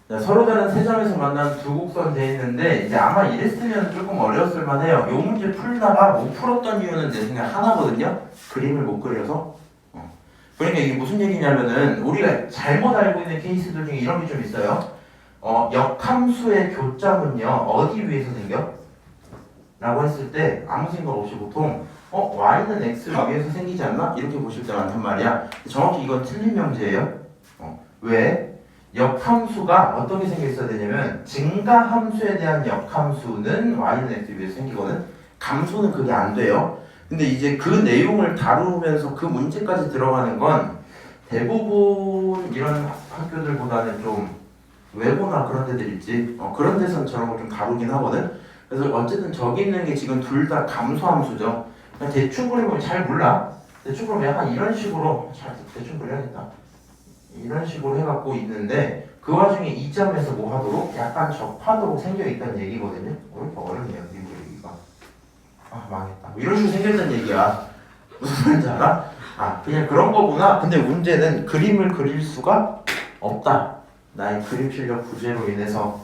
자, 서로 다른 세 점에서 만난 두 곡선 돼 있는데 이제 아마 이랬으면 조금 어려웠을 만해요. 이 문제 풀다가 못 풀었던 이유는 내 생각에 하나거든요. 그림을 못 그려서. 그러니까 이게 무슨 얘기냐면은 우리가 잘못 알고 있는 케이스들 중에 이런 게 좀 있어요. 역함수의 교점은요 어디 위에서 생겨? 라고 했을 때 아무 생각 없이 보통 y는 x 위에서 생기지 않나? 이렇게 보실 때 많단 말이야. 정확히 이건 틀린 명제예요. 왜? 역함수가 어떻게 생겨 있어야 되냐면 증가함수에 대한 역함수는 y는 x 위에서 생기거든. 감소는 그게 안 돼요. 근데 이제 그 내용을 다루면서 그 문제까지 들어가는 건 대부분 이런 학교들보다는 좀 외고나 그런 데들 있지. 그런 데서는 저런 거 좀 다루긴 하거든. 그래서 어쨌든 저기 있는 게 지금 둘 다 감소함수죠. 그냥 대충 그리면 잘 몰라. 대충 그리면 약간 이런 식으로 대충 그려야겠다. 이런 식으로 해갖고 있는데 그 와중에 이 점에서 뭐 하도록 약간 접하도록 생겨있다는 얘기거든요. 왜 이렇게 어렵네요 이 그리기가. 아 망했다. 뭐 이런 식으로 생겼다는 얘기야. 무슨 말인지 알아? 아 그냥 그런 거구나. 근데 문제는 그림을 그릴 수가 없다. 나의 그림 실력 부재로 인해서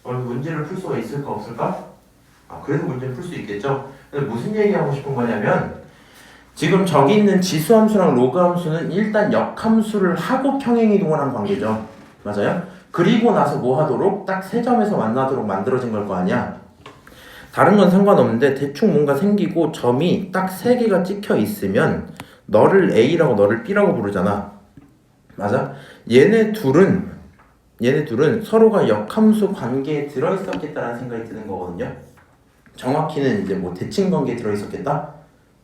문제를 풀 수가 있을까 없을까? 그래도 문제를 풀 수 있겠죠. 근데 무슨 얘기하고 싶은 거냐면 지금 저기 있는 지수함수랑 로그함수는 일단 역함수를 하고 평행이동을 한 관계죠. 맞아요? 그리고 나서 뭐 하도록 딱 세 점에서 만나도록 만들어진 걸 거 아니야. 다른 건 상관없는데 대충 뭔가 생기고 점이 딱 세 개가 찍혀 있으면 너를 A라고 너를 B라고 부르잖아. 맞아? 얘네 둘은 서로가 역함수 관계에 들어있었겠다라는 생각이 드는 거거든요. 정확히는 이제 뭐 대칭 관계에 들어있었겠다.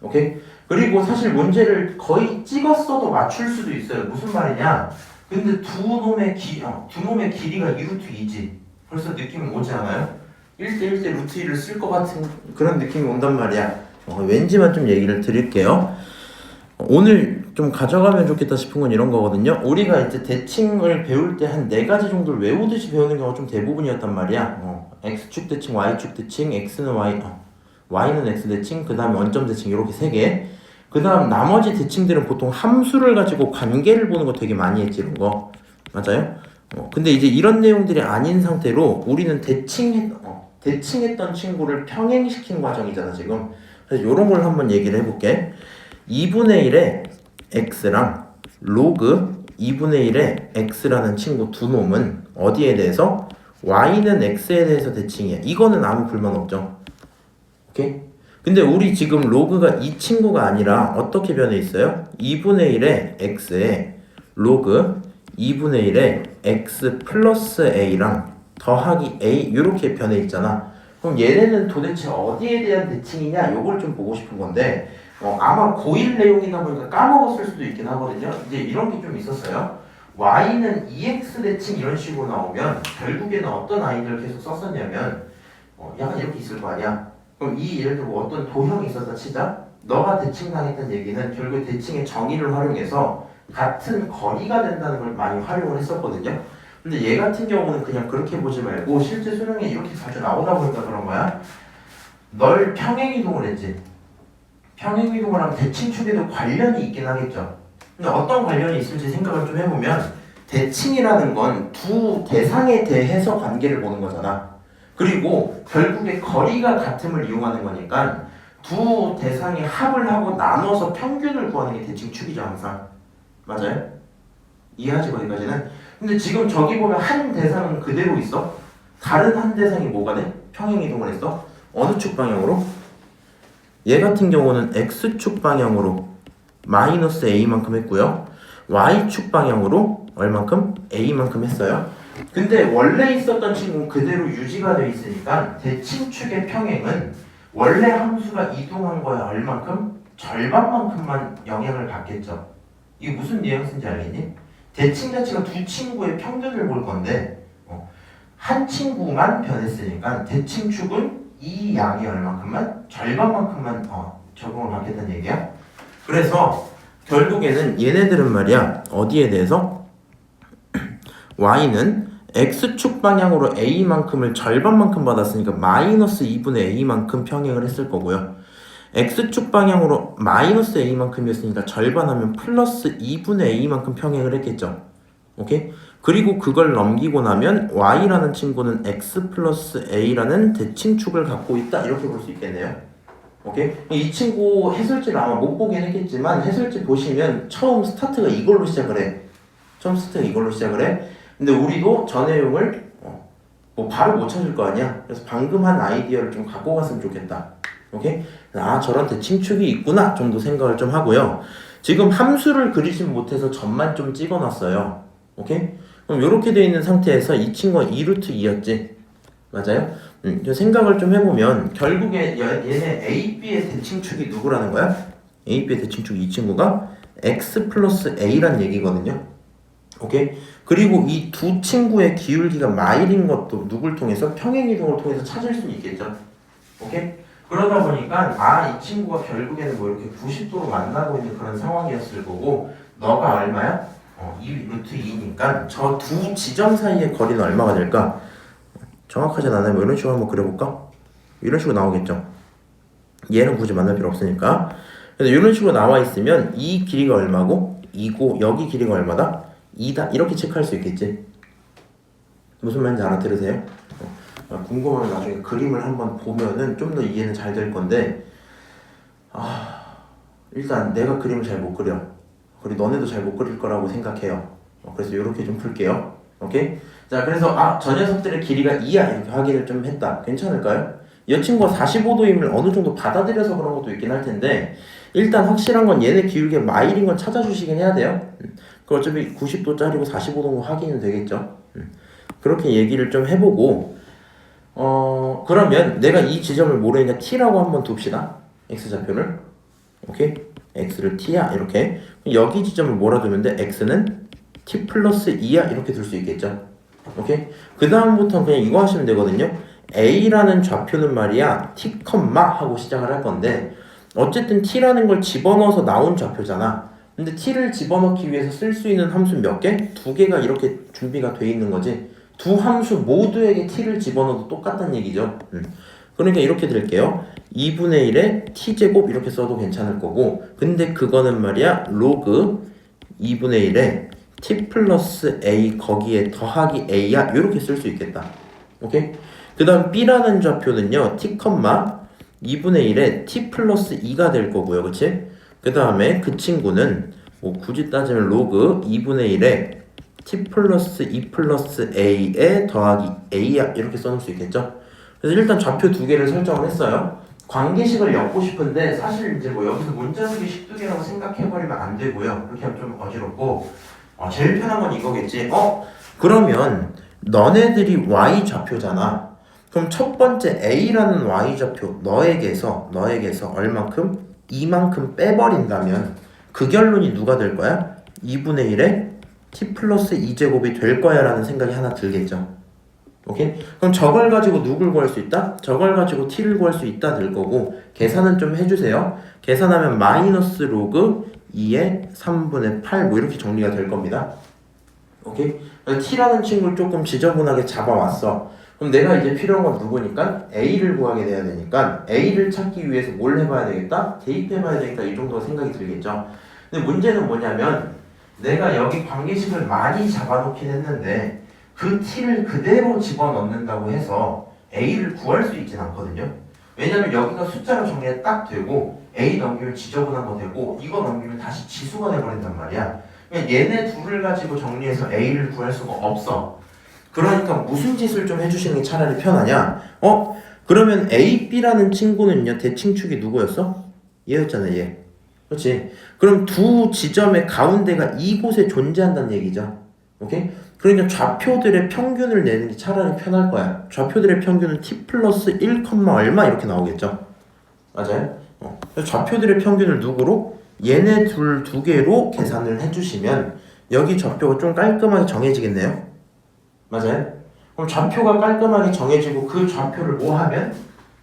오케이? 그리고 사실 문제를 거의 찍었어도 맞출 수도 있어요. 무슨 말이냐? 근데 두 놈의 길이가 2루트 2지. 벌써 느낌이 오지 않아요? 1대1대 루트 2를 쓸 것 같은 그런 느낌이 온단 말이야. 왠지만 좀 얘기를 드릴게요. 오늘 좀 가져가면 좋겠다 싶은 건 이런 거거든요. 우리가 이제 대칭을 배울 때 한 4가지 정도를 외우듯이 배우는 경우가 좀 대부분이었단 말이야. x축 대칭, y축 대칭, x는 y는 x 대칭, 그 다음에 원점 대칭 이렇게 3개. 그 다음 나머지 대칭들은 보통 함수를 가지고 관계를 보는 거 되게 많이 했지 이런 거. 맞아요? 근데 이제 이런 내용들이 아닌 상태로 우리는 대칭했던 친구를 평행시킨 과정이잖아 지금. 그래서 이런 걸 한번 얘기를 해볼게. 2분의 1의 x랑 로그 2분의 1의 x라는 친구 두 놈은 어디에 대해서? y는 x에 대해서 대칭이야. 이거는 아무 불만 없죠. 오케이? 근데 우리 지금 로그가 이 친구가 아니라 어떻게 변해 있어요? 2분의 1의 x에 로그 2분의 1의 x 플러스 a랑 더하기 a 이렇게 변해 있잖아. 그럼 얘네는 도대체 어디에 대한 대칭이냐? 요걸 좀 보고 싶은 건데 아마 고1 내용이다 보니까 까먹었을 수도 있긴 하거든요. 이제 이런 게 좀 있었어요. y는 2x 대칭 이런 식으로 나오면 결국에는 어떤 아이들을 계속 썼었냐면 약간 이렇게 있을 거 아니야. 그럼 예를 들어 어떤 도형이 있었다 치자. 너가 대칭당했던 얘기는 결국 대칭의 정의를 활용해서 같은 거리가 된다는 걸 많이 활용을 했었거든요. 근데 얘 같은 경우는 그냥 그렇게 보지 말고 실제 수능에 이렇게 자주 나오다 보니까 그런 거야. 널 평행이동을 했지. 평행이동을 하면 대칭축에도 관련이 있긴 하겠죠. 근데 어떤 관련이 있을지 생각을 좀 해보면 대칭이라는 건 두 대상에 대해서 관계를 보는 거잖아. 그리고 결국에 거리가 같음을 이용하는 거니까 두 대상의 합을 하고 나눠서 평균을 구하는 게 대칭축이죠 항상. 맞아요? 이해하지 거기까지는? 근데 지금 저기 보면 한 대상은 그대로 있어. 다른 한 대상이 뭐가 돼? 평행이동을 했어. 어느 축 방향으로? 얘 같은 경우는 x축 방향으로 마이너스 a만큼 했고요. y축 방향으로 얼만큼? a만큼 했어요. 근데 원래 있었던 친구는 그대로 유지가 되어 있으니까 대칭축의 평행은 원래 함수가 이동한 거에 얼만큼? 절반만큼만 영향을 받겠죠. 이게 무슨 뉘앙스인지 알겠니? 대칭 자체가 두 친구의 평균을 볼 건데 한 친구만 변했으니까 대칭축은 이 양이 얼만큼만? 절반만큼만 적용을 받겠다는 얘기야. 그래서 결국에는 얘네들은 말이야 어디에 대해서? y는 x축 방향으로 a만큼을 절반만큼 받았으니까 마이너스 2분의 a만큼 평행을 했을 거고요. x축 방향으로 마이너스 a만큼이었으니까 절반하면 플러스 2분의 a만큼 평행을 했겠죠. 오케이? 그리고 그걸 넘기고 나면 y라는 친구는 x 플러스 a라는 대칭축을 갖고 있다 이렇게 볼 수 있겠네요. 오케이? 이 친구 해설지를 아마 못 보긴 했겠지만 해설지 보시면 처음 스타트가 이걸로 시작을 해. 처음 스타트가 이걸로 시작을 해. 근데 우리도 저 내용을 뭐 바로 못 찾을 거 아니야. 그래서 방금 한 아이디어를 좀 갖고 갔으면 좋겠다. 오케이? 아, 저런 대칭축이 있구나 정도 생각을 좀 하고요. 지금 함수를 그리진 못해서 점만 좀 찍어놨어요. 오케이? 그럼 이렇게 되어 있는 상태에서 이 친구가 2루트 2였지. 맞아요? 생각을 좀 해보면 결국에 얘네 A, B의 대칭축이 누구라는 거야? A, B의 대칭축이 이 친구가 X 플러스 A란 얘기거든요. 오케이? 그리고 이 두 친구의 기울기가 마일인 것도 누굴 통해서? 평행이동을 통해서 찾을 수 있겠죠. 오케이? 그러다 보니까 이 친구가 결국에는 뭐 이렇게 90도로 만나고 있는 그런 상황이었을 거고 너가 얼마야? 2 루트 2니까 저 두 지점 사이의 거리는 얼마가 될까? 정확하진 않아요. 뭐 이런 식으로 한번 그려볼까? 이런 식으로 나오겠죠. 얘는 굳이 만날 필요 없으니까. 그래서 이런 식으로 나와 있으면 이 길이가 얼마고 2고 여기 길이가 얼마다? 2다. 이렇게 체크할 수 있겠지. 무슨 말인지 알아들으세요? 궁금하면 나중에 그림을 한번 보면은 좀 더 이해는 잘 될 건데 일단 내가 그림을 잘 못 그려. 그리고 너네도 잘 못 그릴 거라고 생각해요. 그래서 이렇게 좀 풀게요. 오케이? 자, 그래서 저 녀석들의 길이가 2야 이렇게 확인을 좀 했다. 괜찮을까요? 이 친구가 45도임을 어느 정도 받아들여서 그런 것도 있긴 할 텐데 일단 확실한 건 얘네 기울기가 마일인 건 찾아주시긴 해야 돼요. 그 어차피 90도짜리고 45도고 확인은 되겠죠. 그렇게 얘기를 좀 해보고 그러면 내가 이 지점을 모르니까 t라고 한번 둡시다. x좌표를. 오케이? x를 t야 이렇게. 여기 지점을 뭐라 두면 돼? x는 t 플러스 2야 이렇게 둘 수 있겠죠. 오케이? 그 다음부터는 그냥 이거 하시면 되거든요. a라는 좌표는 말이야 t, 하고 시작을 할 건데 어쨌든 t라는 걸 집어넣어서 나온 좌표잖아. 근데 t를 집어넣기 위해서 쓸 수 있는 함수 몇 개? 2개가 이렇게 준비가 돼 있는 거지. 두 함수 모두에게 t를 집어넣어도 똑같다는 얘기죠. 그러니까 이렇게 드릴게요. 2분의 1에 t제곱 이렇게 써도 괜찮을 거고 근데 그거는 말이야 로그 2분의 1에 t 플러스 a 거기에 더하기 a야 이렇게 쓸 수 있겠다. 오케이? 그 다음 b라는 좌표는요 t, 2분의 1에 t 플러스 2가 될 거고요. 그치? 그 다음에 그 친구는 뭐 굳이 따지면 로그 2분의 1에 t 플러스 2 플러스 a에 더하기 a야 이렇게 써놓을 수 있겠죠? 그래서 일단 좌표 두 개를 설정을 했어요. 관계식을 엮고 싶은데 사실 이제 뭐 여기서 문자수기 식두개라고 생각해버리면 안 되고요. 그렇게 하면 좀 어지럽고 제일 편한 건 이거겠지. 그러면 너네들이 y 좌표잖아. 그럼 첫 번째 a라는 y 좌표 너에게서 얼만큼? 이만큼 빼버린다면 그 결론이 누가 될 거야? 2분의 1에 t 플러스 2제곱이 될 거야 라는 생각이 하나 들겠죠. 오케이? 그럼 저걸 가지고 누굴 구할 수 있다? 저걸 가지고 t를 구할 수 있다 될 거고 계산은 좀 해주세요. 계산하면 마이너스 로그 2의 3분의 8 뭐 이렇게 정리가 될 겁니다. 오케이? t라는 친구를 조금 지저분하게 잡아왔어. 그럼 내가 이제 필요한 건 누구니까? a를 구하게 돼야 되니까 a를 찾기 위해서 뭘 해봐야 되겠다? 대입해봐야 되니까 이 정도가 생각이 들겠죠. 근데 문제는 뭐냐면 내가 여기 관계식을 많이 잡아놓긴 했는데 그 t를 그대로 집어넣는다고 해서 a를 구할 수 있진 않거든요. 왜냐면 여기가 숫자로 정리가 딱 되고 a 넘기면 지저분한 거 되고 이거 넘기면 다시 지수가 돼버린단 말이야. 얘네 둘을 가지고 정리해서 a를 구할 수가 없어. 그러니까 무슨 짓을 좀 해주시는 게 차라리 편하냐? 그러면 a, b라는 친구는요 대칭축이 누구였어? 얘였잖아 얘. 그렇지? 그럼 두 지점의 가운데가 이곳에 존재한다는 얘기죠. 오케이? 그러니까 좌표들의 평균을 내는 게 차라리 편할 거야. 좌표들의 평균은 t 플러스 1, 얼마 이렇게 나오겠죠. 맞아요? 좌표들의 평균을 누구로? 얘네 두 개로 계산을 해주시면 여기 좌표가 좀 깔끔하게 정해지겠네요. 맞아요? 그럼 좌표가 깔끔하게 정해지고 그 좌표를 뭐 하면?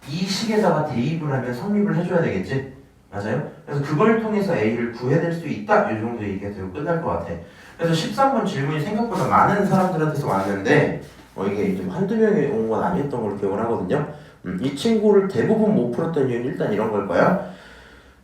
이 식에다가 대입을 하면 성립을 해줘야 되겠지? 맞아요? 그래서 그걸 통해서 A를 구해낼 수 있다? 이 정도 얘기가 되고 끝날 것 같아. 그래서 13번 질문이 생각보다 많은 사람들한테서 왔는데 이게 좀 한두 명이 온 건 아니었던 걸로 기억을 하거든요. 이 친구를 대부분 못 풀었던 이유는 일단 이런 걸 거야.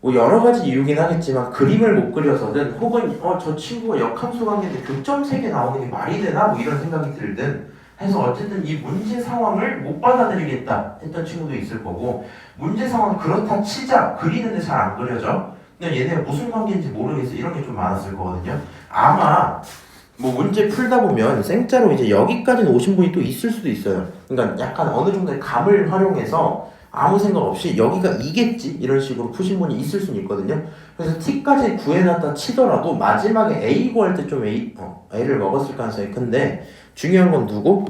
뭐 여러 가지 이유긴 하겠지만 그림을 못 그려서든 혹은 저 친구가 역함수 관계인데 교점 3개 나오는 게 말이 되나 뭐 이런 생각이 들든 해서 어쨌든 이 문제 상황을 못 받아들이겠다 했던 친구도 있을 거고 문제 상황은 그렇다 치자 그리는데 잘 안 그려져 그냥 얘네가 무슨 관계인지 모르겠어 이런 게 좀 많았을 거거든요. 아마 뭐 문제 풀다 보면 생짜로 이제 여기까지는 오신 분이 또 있을 수도 있어요. 그러니까 약간 어느 정도의 감을 활용해서 아무 생각 없이 여기가 이겠지 이런 식으로 푸신 분이 있을 수는 있거든요. 그래서 t까지 구해놨다 치더라도 마지막에 a 구할 때 좀 a를 먹었을 가능성이 큰데 중요한 건 누구?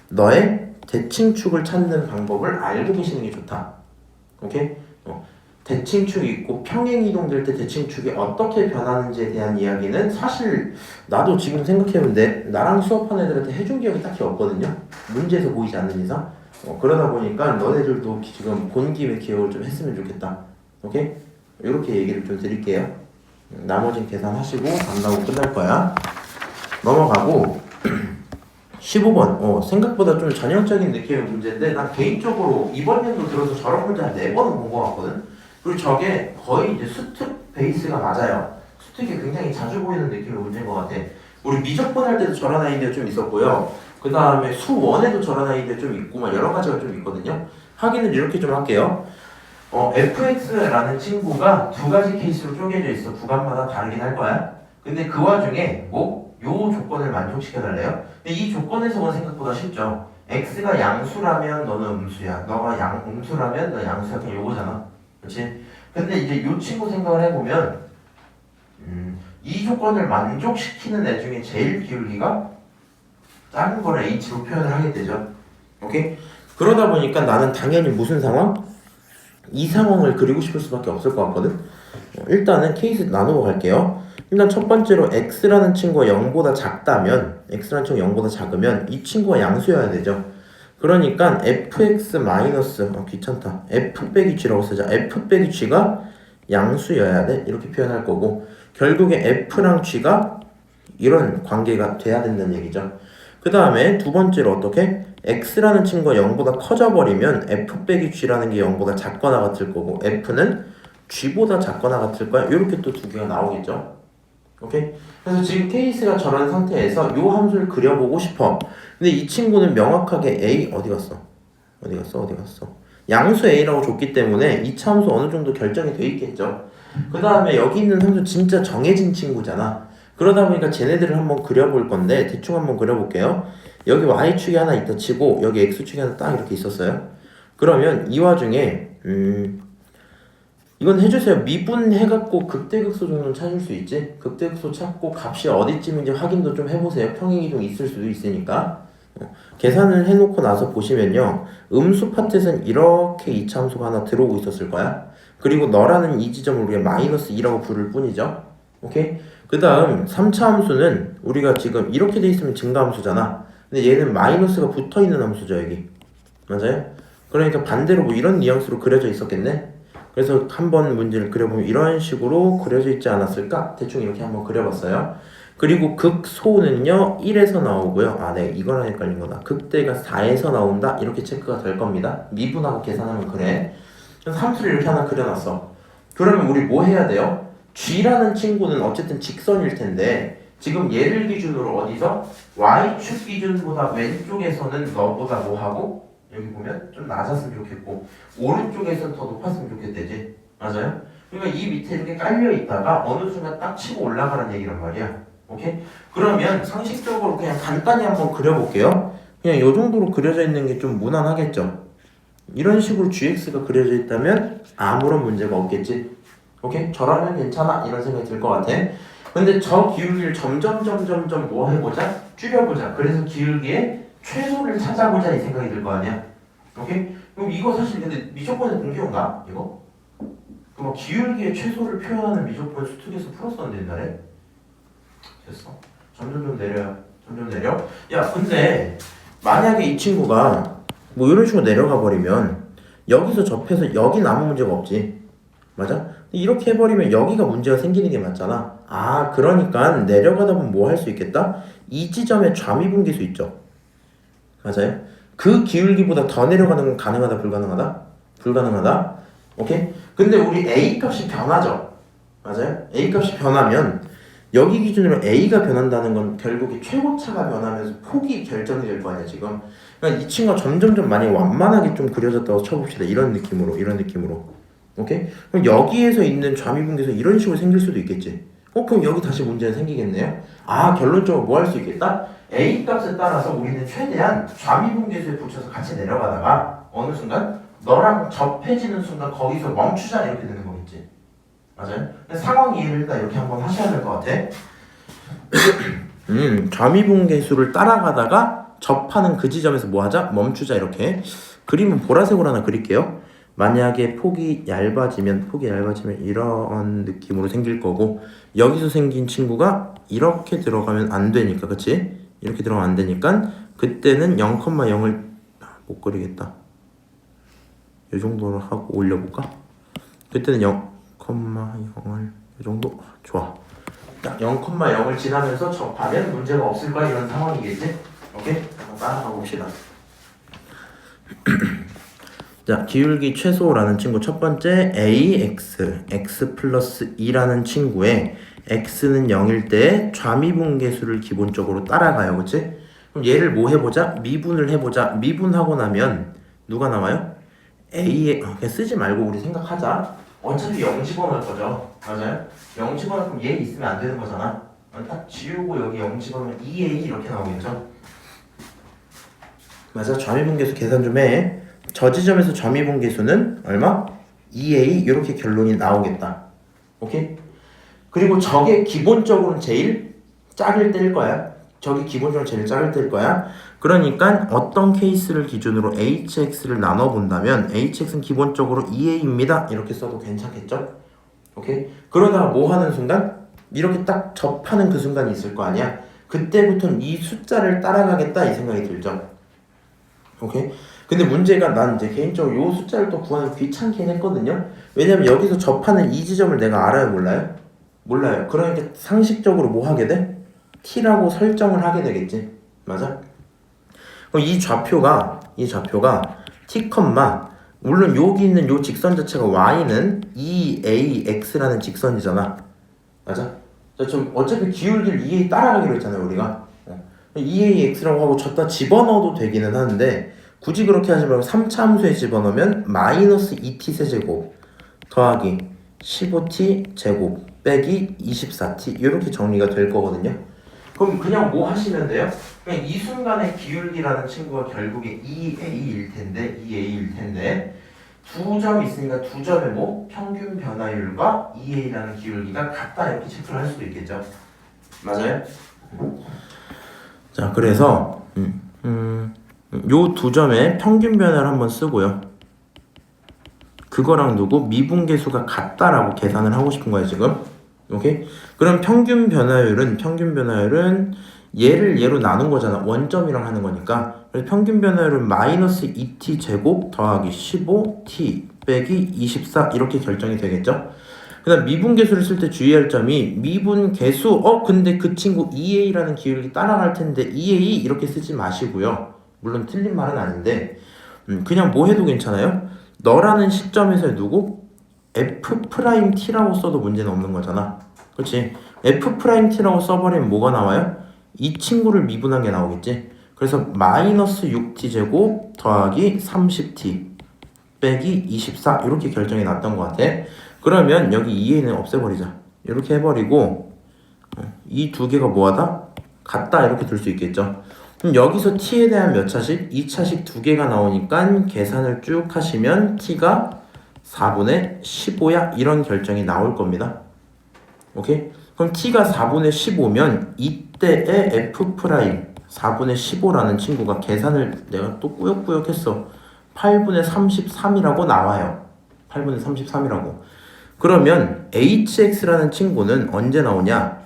너의 대칭축을 찾는 방법을 알고 계시는 게 좋다. 오케이? 대칭축이 있고 평행 이동될 때 대칭축이 어떻게 변하는지에 대한 이야기는 사실 나도 지금 생각해보는데 나랑 수업한 애들한테 해준 기억이 딱히 없거든요. 문제에서 보이지 않는 이상. 그러다 보니까 너네들도 지금 본 김에 기억을 좀 했으면 좋겠다. 오케이? 이렇게 얘기를 좀 드릴게요. 나머진 계산하시고 간다고 끝날 거야. 넘어가고 15번 생각보다 좀 전형적인 느낌의 문제인데 난 개인적으로 이번 연도 들어서 저런 문제 한 4번은 본 것 같거든. 그리고 저게 거의 이제 수특 베이스가 맞아요. 수특이 굉장히 자주 보이는 느낌의 문제인 것 같아. 우리 미적분 할 때도 저런 아이디어 좀 있었고요. 그 다음에 수원에도 저런 아이디어 좀 있고 막 여러 가지가 좀 있거든요. 확인을 이렇게 좀 할게요. fx라는 친구가 두 가지 케이스로 쪼개져 있어. 구간마다 다르긴 할 거야. 근데 그 와중에 요 조건을 만족시켜 달래요. 근데 이 조건에서는 생각보다 쉽죠. x가 양수라면 너는 음수야. 너가 음수라면 너 양수야. 그냥 요거잖아. 그렇지? 근데 이제 요 친구 생각을 해보면 이 조건을 만족시키는 애 중에 제일 기울기가 작은 거를 h로 표현을 하게 되죠. 오케이? 그러다 보니까 나는 당연히 무슨 상황? 이 상황을 그리고 싶을 수밖에 없을 것 같거든. 일단은 케이스 나누고 갈게요. 일단 첫 번째로 x라는 친구가 0보다 작다면 x라는 친구가 0보다 작으면 이 친구가 양수여야 되죠. 그러니까 fx 마이너스 귀찮다. f 빼기 g라고 쓰자. f 빼기 g가 양수여야 돼. 이렇게 표현할 거고 결국에 f랑 g가 이런 관계가 돼야 된다는 얘기죠. 그 다음에 두 번째로 어떻게? x라는 친구가 0보다 커져버리면 f 빼기 g라는 게 0보다 작거나 같을 거고 f는 g보다 작거나 같을 거야. 이렇게 또 두 개가 나오겠죠. 오케이? 그래서 지금 케이스가 저런 상태에서 요 함수를 그려보고 싶어. 근데 이 친구는 명확하게 a 어디 갔어? 양수 a라고 줬기 때문에 이차 함수 어느 정도 결정이 돼 있겠죠. 그 다음에 여기 있는 함수 진짜 정해진 친구잖아. 그러다 보니까 쟤네들을 한번 그려볼 건데 대충 한번 그려볼게요. 여기 y축이 하나 있다 치고 여기 x축이 하나 딱 이렇게 있었어요. 그러면 이 와중에 이건 해주세요. 미분해갖고 극대극소 정도는 찾을 수 있지? 극대극소 찾고 값이 어디쯤인지 확인도 좀 해보세요. 평행이동 있을 수도 있으니까. 계산을 해놓고 나서 보시면요. 음수 파트에서는 이렇게 이차함수가 하나 들어오고 있었을 거야. 그리고 너라는 이 지점을 우리가 마이너스 2라고 부를 뿐이죠. 오케이? 그 다음 3차 함수는 우리가 지금 이렇게 돼 있으면 증가함수잖아. 근데 얘는 마이너스가 붙어있는 함수죠. 여기. 맞아요? 그러니까 반대로 뭐 이런 뉘앙스로 그려져 있었겠네? 그래서 한번 문제를 그려보면 이런 식으로 그려져 있지 않았을까? 대충 이렇게 한번 그려봤어요. 그리고 극소는요 1에서 나오고요. 네, 이거랑 헷갈린 거다. 극대가 4에서 나온다. 이렇게 체크가 될 겁니다. 미분하고 계산하면 그래. 그래서 함수를 이렇게 하나 그려놨어. 그러면 우리 뭐 해야 돼요? g라는 친구는 어쨌든 직선일 텐데 지금 얘를 기준으로 어디서? y축 기준보다 왼쪽에서는 너보다 뭐 하고? 여기 보면 좀 낮았으면 좋겠고 오른쪽에서는 더 높았으면 좋겠대지. 맞아요? 그러니까 이 밑에 이렇게 깔려 있다가 어느 순간 딱 치고 올라가는 얘기란 말이야. 오케이? 그러면 상식적으로 그냥 간단히 한번 그려볼게요. 그냥 요 정도로 그려져 있는 게 좀 무난하겠죠. 이런 식으로 gx가 그려져 있다면 아무런 문제가 없겠지. 오케이? 저라면 괜찮아 이런 생각이 들 것 같아. 근데 저 기울기를 점점 뭐 해보자? 줄여보자. 그래서 기울기의 최소를 찾아보자 이 생각이 들 거 아니야. 오케이? 그럼 이거 사실 근데 미적분의 공개인가? 이거? 그럼 기울기의 최소를 표현하는 미적분 수특에서 풀었었는데 옛날에? 됐어. 점점 좀 내려요. 점점 내려. 야 근데 만약에 이 친구가 뭐 이런 식으로 내려가 버리면 여기서 접해서 여기 남은 문제가 없지. 맞아? 이렇게 해버리면 여기가 문제가 생기는 게 맞잖아. 그러니까 내려가다 보면 뭐 할 수 있겠다? 이 지점에 좌미분계수 있죠. 맞아요? 그 기울기보다 더 내려가는 건 가능하다 불가능하다? 불가능하다. 오케이? 근데 우리 A 값이 변하죠. 맞아요? A 값이 변하면 여기 기준으로 A가 변한다는 건 결국에 최고차가 변하면서 폭이 결정이 될 거 아니야 지금. 그러니까 이 친구가 점점점 많이 완만하게 좀 그려졌다고 쳐봅시다. 이런 느낌으로. 오케이? 그럼 여기에서 있는 좌미분계수 이런 식으로 생길 수도 있겠지. 그럼 여기 다시 문제가 생기겠네요. 결론적으로 뭐 할 수 있겠다? A 값에 따라서 우리는 최대한 좌미분계수에 붙여서 같이 내려가다가 어느 순간 너랑 접해지는 순간 거기서 멈추자 이렇게 되는 거겠지. 맞아요? 상황 이해를 일단 이렇게 한번 하셔야 될 것 같아. 좌미분계수를 따라가다가 접하는 그 지점에서 뭐 하자? 멈추자 이렇게. 그림은 보라색으로 하나 그릴게요. 만약에 폭이 얇아지면 이런 느낌으로 생길 거고, 여기서 생긴 친구가 이렇게 들어가면 안 되니까, 그치? 이렇게 들어가면 안 되니까 그때는 0,0을 못 그리겠다. 이 정도로 하고 올려볼까? 그때는 0,0을 이 정도? 좋아. 딱 0,0을 지나면서 접하면 문제가 없을 거야. 이런 상황이겠지? 오케이? 한번 따라가 봅시다. 자, 기울기 최소라는 친구 첫 번째 AX, x 플러스 2라는 친구에 x는 0일 때 좌미분계수를 기본적으로 따라가요. 그치? 그럼 얘를 뭐 해보자? 미분을 해보자. 미분하고 나면 누가 나와요? A에 그냥 쓰지 말고 우리 생각하자. 어차피 0 집어넣을 거죠. 맞아요? 0 집어넣으면 얘 있으면 안 되는 거잖아. 딱 지우고 여기 0 집어넣으면 2A 이렇게 나오겠죠? 맞아. 좌미분계수 계산 좀 해. 저 지점에서 좌미분계수는 얼마? 2A 이렇게 결론이 나오겠다. 오케이? 그리고 저게 기본적으로는 제일 작을 때일 거야. 그러니까 어떤 케이스를 기준으로 HX를 나눠본다면 HX는 기본적으로 2A입니다. 이렇게 써도 괜찮겠죠? 오케이? 그러다가 뭐 하는 순간? 이렇게 딱 접하는 그 순간이 있을 거 아니야? 그때부터는 이 숫자를 따라가겠다 이 생각이 들죠? 오케이? 근데 문제가 난 이제 개인적으로 요 숫자를 또 구하는 귀찮긴 했거든요. 왜냐면 여기서 접하는 이 지점을 내가 알아요, 몰라요? 몰라요. 그러니까 상식적으로 뭐 하게 돼? t라고 설정을 하게 되겠지. 맞아? 그럼 이 좌표가 t, 물론 여기 있는 요 직선 자체가 y는 2ax라는 직선이잖아. 맞아? 좀 어차피 기울기를 2a 따라가기로 했잖아요, 우리가. 2ax라고 하고 졌다 집어넣어도 되기는 하는데 굳이 그렇게 하지 말고 3차 함수에 집어넣으면 마이너스 2t 세제곱 더하기 15t 제곱 빼기 24t 이렇게 정리가 될 거거든요. 그럼 그냥 뭐 하시면 돼요? 그냥 이 순간의 기울기라는 친구가 결국에 2a일 텐데 두 점 있으니까 두 점의 뭐 평균 변화율과 2a라는 기울기가 같다 이렇게 체크를 할 수도 있겠죠. 맞아요? 자, 그래서 요 두 점의 평균 변화를 한번 쓰고요. 그거랑 누구? 미분계수가 같다라고 계산을 하고 싶은 거예요, 지금. 오케이? 그럼 평균 변화율은 얘를 얘로 나눈 거잖아. 원점이랑 하는 거니까. 그래서 평균 변화율은 마이너스 2t 제곱 더하기 15t 빼기 24 이렇게 결정이 되겠죠? 그 다음 미분계수를 쓸 때 주의할 점이 미분계수 근데 그 친구 2a라는 기울기 따라갈 텐데 2a 이렇게 쓰지 마시고요. 물론 틀린 말은 아닌데 그냥 뭐 해도 괜찮아요? 너라는 시점에서 누구? f't라고 써도 문제는 없는 거잖아. 그렇지? f't라고 써버리면 뭐가 나와요? 이 친구를 미분한 게 나오겠지? 그래서 마이너스 6t 제곱 더하기 30t 빼기 24 이렇게 결정이 났던 것 같아. 그러면 여기 2a는 없애버리자. 이렇게 해버리고 이 두 개가 뭐하다? 같다 이렇게 둘 수 있겠죠. 그럼 여기서 t에 대한 몇 차식? 2차식 두 개가 나오니까 계산을 쭉 하시면 t가 4분의 15야 이런 결정이 나올 겁니다. 오케이? 그럼 t가 4분의 15면 이때의 f' 4분의 15라는 친구가 계산을 내가 또 꾸역꾸역 했어. 8분의 33이라고 나와요. 8분의 33이라고. 그러면 hx라는 친구는 언제 나오냐?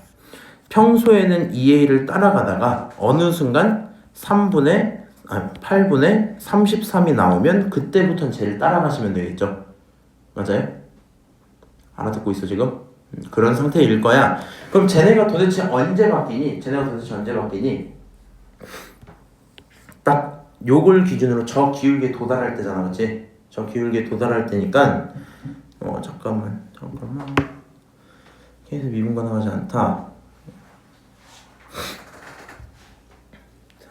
평소에는 2a를 따라가다가 어느 순간 8분의 33이 나오면 그때부터는 쟤를 따라가시면 되겠죠. 맞아요? 알아듣고 있어 지금? 그런 상태일 거야. 그럼 쟤네가 도대체 언제 바뀌니? 딱 요걸 기준으로 저 기울기에 도달할 때잖아. 그치? 저 기울기에 도달할 때니까 잠깐만. K에서 미분과 나가지 않다.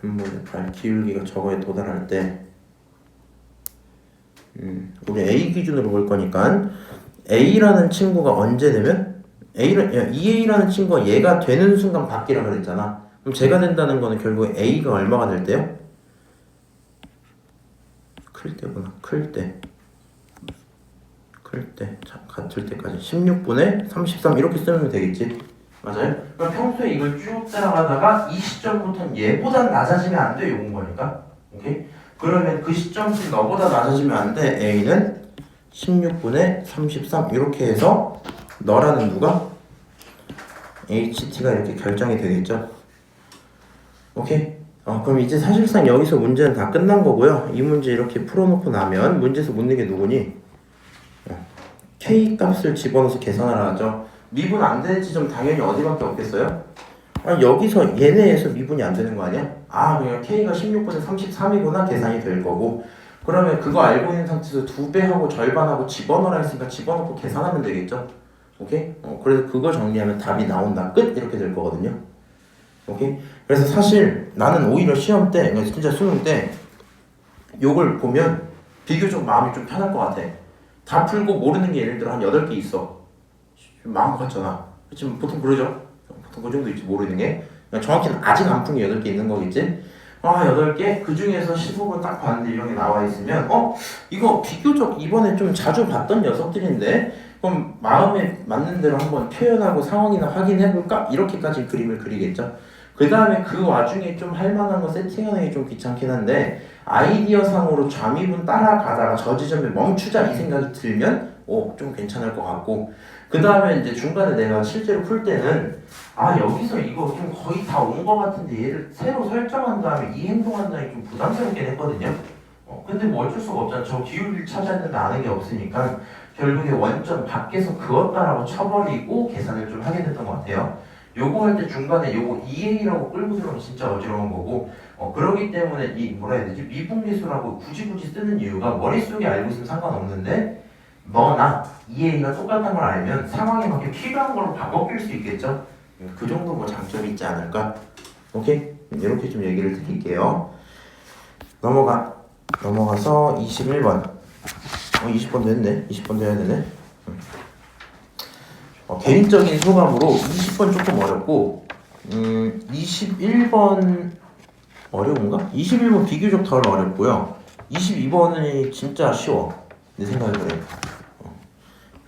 3분의 8 기울기가 저거에 도달할 때 우리 A 기준으로 볼 거니까 A라는 친구가 언제 되면 EA라는 친구가 얘가 되는 순간 바뀌라 그랬잖아. 그럼 제가 된다는 거는 결국 A가 얼마가 될 때요? 클 때구나. 클 때. 자, 같을 때까지 16분의 33 이렇게 쓰면 되겠지. 맞아요? 그럼 평소에 이걸 쭉 따라가다가 이 시점부터는 얘보다 낮아지면 안 돼. 요건 거니까. 오케이? 그러면 그 시점부터 너보다 낮아지면 안 돼. A는 16분의 33 이렇게 해서 너라는 누가? HT가 이렇게 결정이 되겠죠. 오케이? 그럼 이제 사실상 여기서 문제는 다 끝난 거고요. 이 문제 이렇게 풀어놓고 나면 문제에서 묻는 게 누구니? K 값을 집어넣어서 계산하라 하죠. 미분 안 되는 지점 당연히 어디밖에 없겠어요? 여기서 얘네에서 미분이 안 되는 거 아니야? 그냥 K가 16분의 33이구나 계산이 될 거고, 그러면 그거 알고 있는 상태에서 2배하고 절반하고 집어넣으라 했으니까 집어넣고 계산하면 되겠죠? 오케이? 그래서 그거 정리하면 답이 나온다. 끝! 이렇게 될 거거든요. 오케이? 그래서 사실 나는 오히려 시험 때, 진짜 수능 때 요걸 보면 비교적 마음이 좀 편할 것 같아. 다 풀고 모르는 게 예를 들어 한 8개 있어. 마음 같잖아. 지금 보통 그러죠? 보통 그 정도 있지, 모르는 게. 정확히는 아직 안 푼 게 8개 있는 거겠지? 8개? 그 중에서 15분 딱 봤는데 이런 게 나와 있으면 이거 비교적 이번에 좀 자주 봤던 녀석들인데 그럼 마음에 맞는 대로 한번 표현하고 상황이나 확인해볼까? 이렇게까지 그림을 그리겠죠? 그 다음에 그 와중에 좀 할만한 거 세팅하는 게 좀 귀찮긴 한데 아이디어 상으로 좌미분 따라가다가 저 지점에 멈추자 이 생각이 들면 좀 괜찮을 것 같고, 그 다음에 이제 중간에 내가 실제로 풀 때는 여기서 이거 좀 거의 다 온 것 같은데 얘를 새로 설정한 다음에 이 행동한다는 게 좀 부담스럽긴 했거든요. 근데 뭐 어쩔 수가 없잖아. 저 기울기를 찾았는데 아는 게 없으니까 결국에 원점 밖에서 그었다라고 쳐버리고 계산을 좀 하게 됐던 것 같아요. 요거 할 때 중간에 요거 EA라고 끌고 들어오면 진짜 어지러운 거고, 그러기 때문에 이 뭐라 해야 되지? 미분계수라고 굳이 쓰는 이유가 머릿속에 알고 있으면 상관없는데 너나 EA가 똑같은 걸 알면 상황에 맞게 필요한 걸로 바꿔낄 수 있겠죠? 그 정도 뭐 장점이 있지 않을까? 오케이? 이렇게 좀 얘기를 드릴게요. 넘어가서 21번. 20번 됐네. 20번 돼야 되네. 개인적인 소감으로 20번 조금 어렵고 21번 어려운가? 21번 비교적 덜 어렵고요. 22번이 진짜 쉬워. 내 생각에 그래.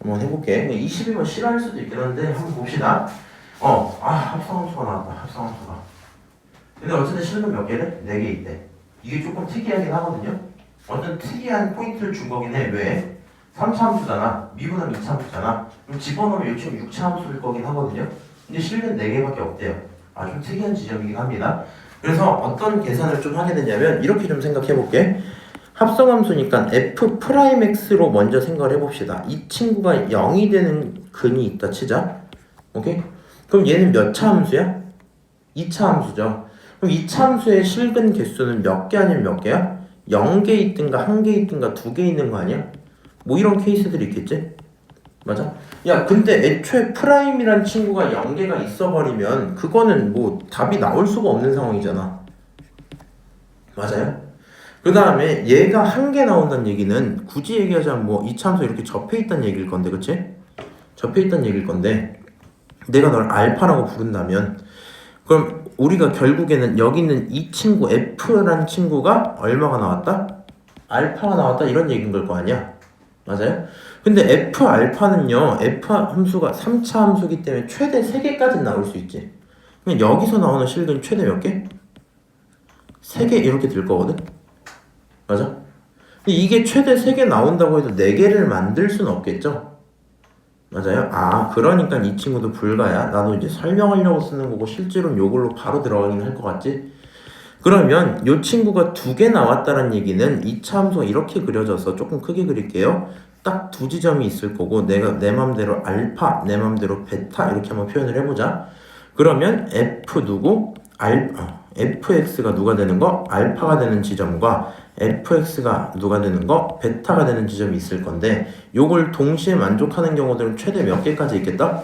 한번 해볼게. 22번 싫어할 수도 있긴 한데 한번 봅시다. 합성함수가 나왔다. 합성함수가. 근데 어쨌든 실근 몇 개래? 4개 있대. 이게 조금 특이하긴 하거든요. 어떤 특이한 포인트를 준 거긴 해. 왜? 3차 함수잖아. 미분하면 2차 함수잖아. 그럼 집어넣으면 요즘 6차 함수일 거긴 하거든요. 근데 실근 4개밖에 없대요. 좀 특이한 지점이긴 합니다. 그래서 어떤 계산을 좀 하게 되냐면 이렇게 좀 생각해 볼게. 합성함수니까 f'x로 먼저 생각을 해봅시다. 이 친구가 0이 되는 근이 있다 치자. 오케이? 그럼 얘는 몇 차 함수야? 2차 함수죠. 그럼 2차 함수의 실근 개수는 몇 개 아니면 몇 개야? 0개 있든가 1개 있든가 2개 있는 거 아니야? 뭐 이런 케이스들이 있겠지? 맞아? 야, 근데 애초에 프라임이란 친구가 0개가 있어버리면 그거는 뭐 답이 나올 수가 없는 상황이잖아. 맞아요? 그 다음에 얘가 1개 나온다는 얘기는 굳이 얘기하자면 뭐 이차함수 이렇게 접해있다는 얘기일 건데, 그치? 접해있다는 얘기일 건데 내가 널 알파라고 부른다면 그럼 우리가 결국에는 여기 있는 이 친구 F라는 친구가 얼마가 나왔다? 알파가 나왔다 이런 얘기인 걸 거 아니야? 맞아요? 근데 F 알파는요, F 함수가 3차 함수기 때문에 최대 3개까지 나올 수 있지. 그럼 여기서 나오는 실근 최대 몇 개? 3개 이렇게 될 거거든? 맞아? 근데 이게 최대 3개 나온다고 해도 4개를 만들 수는 없겠죠? 맞아요? 그러니까 이 친구도 불가야. 나도 이제 설명하려고 쓰는 거고 실제로는 요걸로 바로 들어가긴 할 것 같지? 그러면 이 친구가 2개 나왔다는 얘기는 2차 함수가 이렇게 그려져서 조금 크게 그릴게요. 딱 2지점이 있을 거고 내가 내 맘대로 알파, 내 맘대로 베타 이렇게 한번 표현을 해보자. 그러면 F 누구? fx가 누가 되는 거? 알파가 되는 지점과 fx가 누가 되는 거? 베타가 되는 지점이 있을 건데 요걸 동시에 만족하는 경우들은 최대 몇 개까지 있겠다?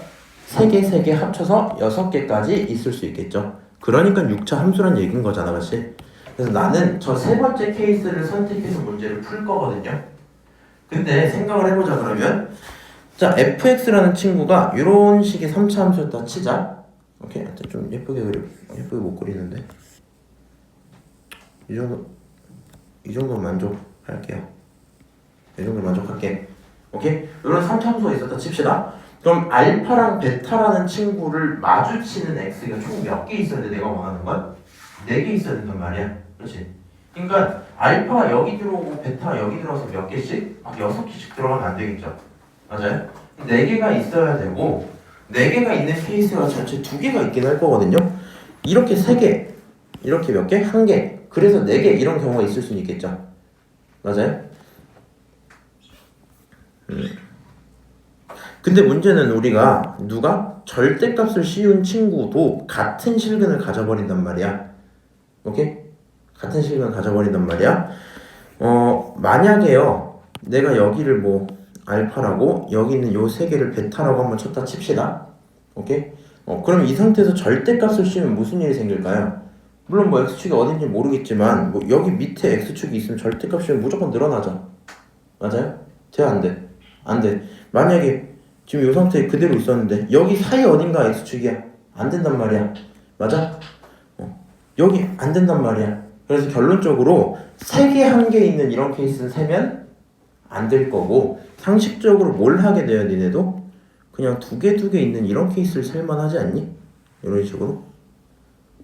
3개, 3개 합쳐서 6개까지 있을 수 있겠죠. 그러니까 6차 함수란 얘기인 거잖아, 그치? 그래서 나는 저 세 번째 케이스를 선택해서 문제를 풀 거거든요. 근데 생각을 해보자 그러면 자, fx라는 친구가 이런 식의 3차 함수였다 치자. 오케이, 좀 예쁘게 예쁘게 못 그리는데 이 정도 만족할게요. 이 정도 만족할게. 오케이, 이런 3차 함수가 있었다 칩시다. 그럼 알파랑 베타라는 친구를 마주치는 x가 총 몇 개 있어야 돼? 내가 원하는 건 4개 있어야 된단 말이야. 그렇지? 그러니까 알파가 여기 들어오고 베타가 여기 들어와서 몇 개씩? 6개씩 들어가면 안 되겠죠. 맞아요? 4개가 있어야 되고 4개가 있는 케이스가 전체 2개가 있긴 할 거거든요. 이렇게 3개, 이렇게 몇 개? 1개. 그래서 4개 이런 경우가 있을 수는 있겠죠. 맞아요? 근데 문제는 우리가 누가 절대값을 씌운 친구도 같은 실근을 가져버린단 말이야. 오케이? 같은 실근을 가져버린단 말이야. 만약에요, 내가 여기를 뭐 알파라고 여기 있는 요 3개를 베타라고 한번 쳤다 칩시다. 오케이? 그럼 이 상태에서 절대값을 씌우면 무슨 일이 생길까요? 물론 뭐 x축이 어딘지 모르겠지만 뭐 여기 밑에 x축이 있으면 절대값 씌우면 무조건 늘어나죠. 맞아요? 돼? 안 돼? 안 돼. 만약에 지금 이 상태에 그대로 있었는데 여기 사이 어딘가 x축이야. 안 된단 말이야. 맞아? 여기 안 된단 말이야. 그래서 결론적으로 3개, 1개 있는 이런 케이스는 세면 안 될 거고 상식적으로 뭘 하게 돼요, 니네도? 그냥 2개, 2개 있는 이런 케이스를 셀만 하지 않니? 이런 식으로.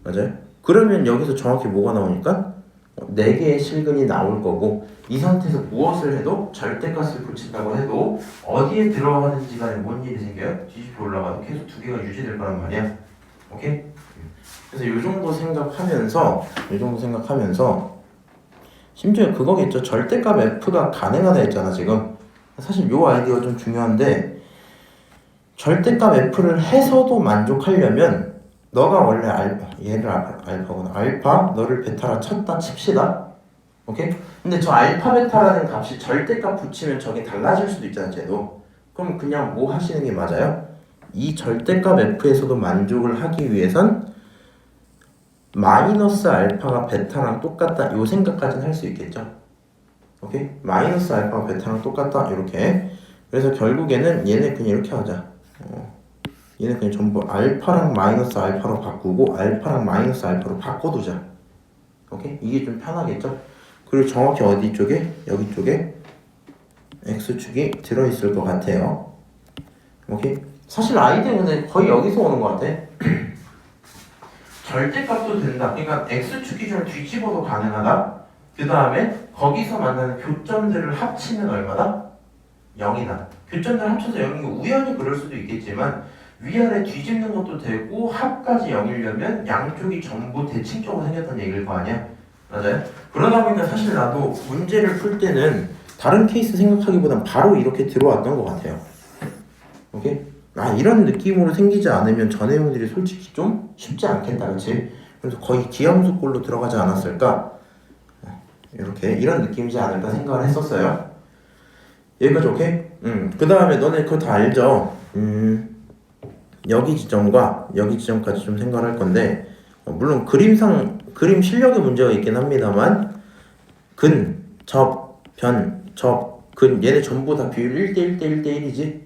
맞아요? 그러면 여기서 정확히 뭐가 나오니까? 4개의 실근이 나올 거고 이 상태에서 무엇을 해도 절대값을 붙인다고 해도 어디에 들어가든지 간에 뭔 일이 생겨요? 뒤집혀 올라가도 계속 2개가 유지될 거란 말이야. 오케이? 그래서 요 정도 생각하면서 심지어 그거겠죠. 절대값 f가 가능하다 했잖아 지금. 사실 요 아이디어가 좀 중요한데 절대값 f를 해서도 만족하려면 너가 원래 얘를 알파구나. 알파 너를 베타라 쳤다 칩시다. 오케이? 근데 저 알파 베타라는 값이 절대값 붙이면 저게 달라질 수도 있잖아 쟤도. 그럼 그냥 뭐 하시는 게 맞아요? 이 절대값 f에서도 만족을 하기 위해선 마이너스 알파가 베타랑 똑같다 요 생각까지는 할 수 있겠죠. 오케이? 마이너스 알파가 베타랑 똑같다 이렇게. 그래서 결국에는 얘네 그냥 이렇게 하자. 얘네 그냥 전부 알파랑 마이너스 알파로 바꾸고 알파랑 마이너스 알파로 바꿔두자. 오케이? 이게 좀 편하겠죠? 그리고 정확히 어디 쪽에? 여기 쪽에 x축이 들어있을 것 같아요. 오케이? 사실 아이디어는 근데 거의 여기서 오는 것 같아. 절대값도 된다. 그러니까 x축 기준을 뒤집어도 가능하다. 그 다음에 거기서 만나는 교점들을 합치면 얼마다? 0이다. 교점들을 합쳐서 0이고 우연히 그럴 수도 있겠지만 위아래 뒤집는 것도 되고 합까지 0이려면 양쪽이 전부 대칭적으로 생겼다는 얘기일 거 아니야? 맞아요? 그러다 보니까 사실 나도 문제를 풀 때는 다른 케이스 생각하기보단 바로 이렇게 들어왔던 것 같아요. 오케이? 이런 느낌으로 생기지 않으면 전 내용들이 솔직히 좀 쉽지 않겠다, 그치? 그래서 거의 기함수꼴로 들어가지 않았을까? 이렇게 이런 느낌이지 않을까 생각을 했었어요. 여기까지 오케이? 그 다음에 너네 그거 다 알죠? 여기 지점과 여기 지점까지 좀 생각을 할 건데 물론 그림 실력의 문제가 있긴 합니다만 근, 접, 변, 접, 근 얘네 전부 다 비율 1대1 대 1대1이지?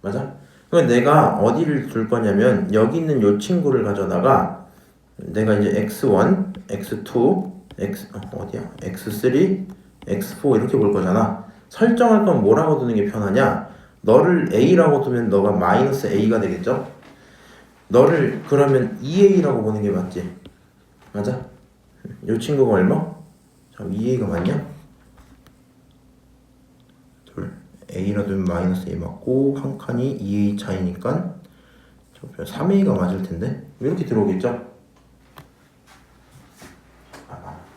맞아? 그럼 내가 어디를 둘 거냐면 여기 있는 요 친구를 가져다가 내가 이제 x1, x2, x3, x4 이렇게 볼 거잖아. 설정할 건 뭐라고 두는 게 편하냐? 너를 a라고 두면 너가 마이너스 a가 되겠죠? 너를 그러면 2a라고 보는 게 맞지? 맞아? 요 친구가 얼마? 자, 2a가 맞냐? 둘 a라 두면 마이너스 a 맞고 한 칸이 2a 차이니까 3a가 맞을 텐데 이렇게 들어오겠죠?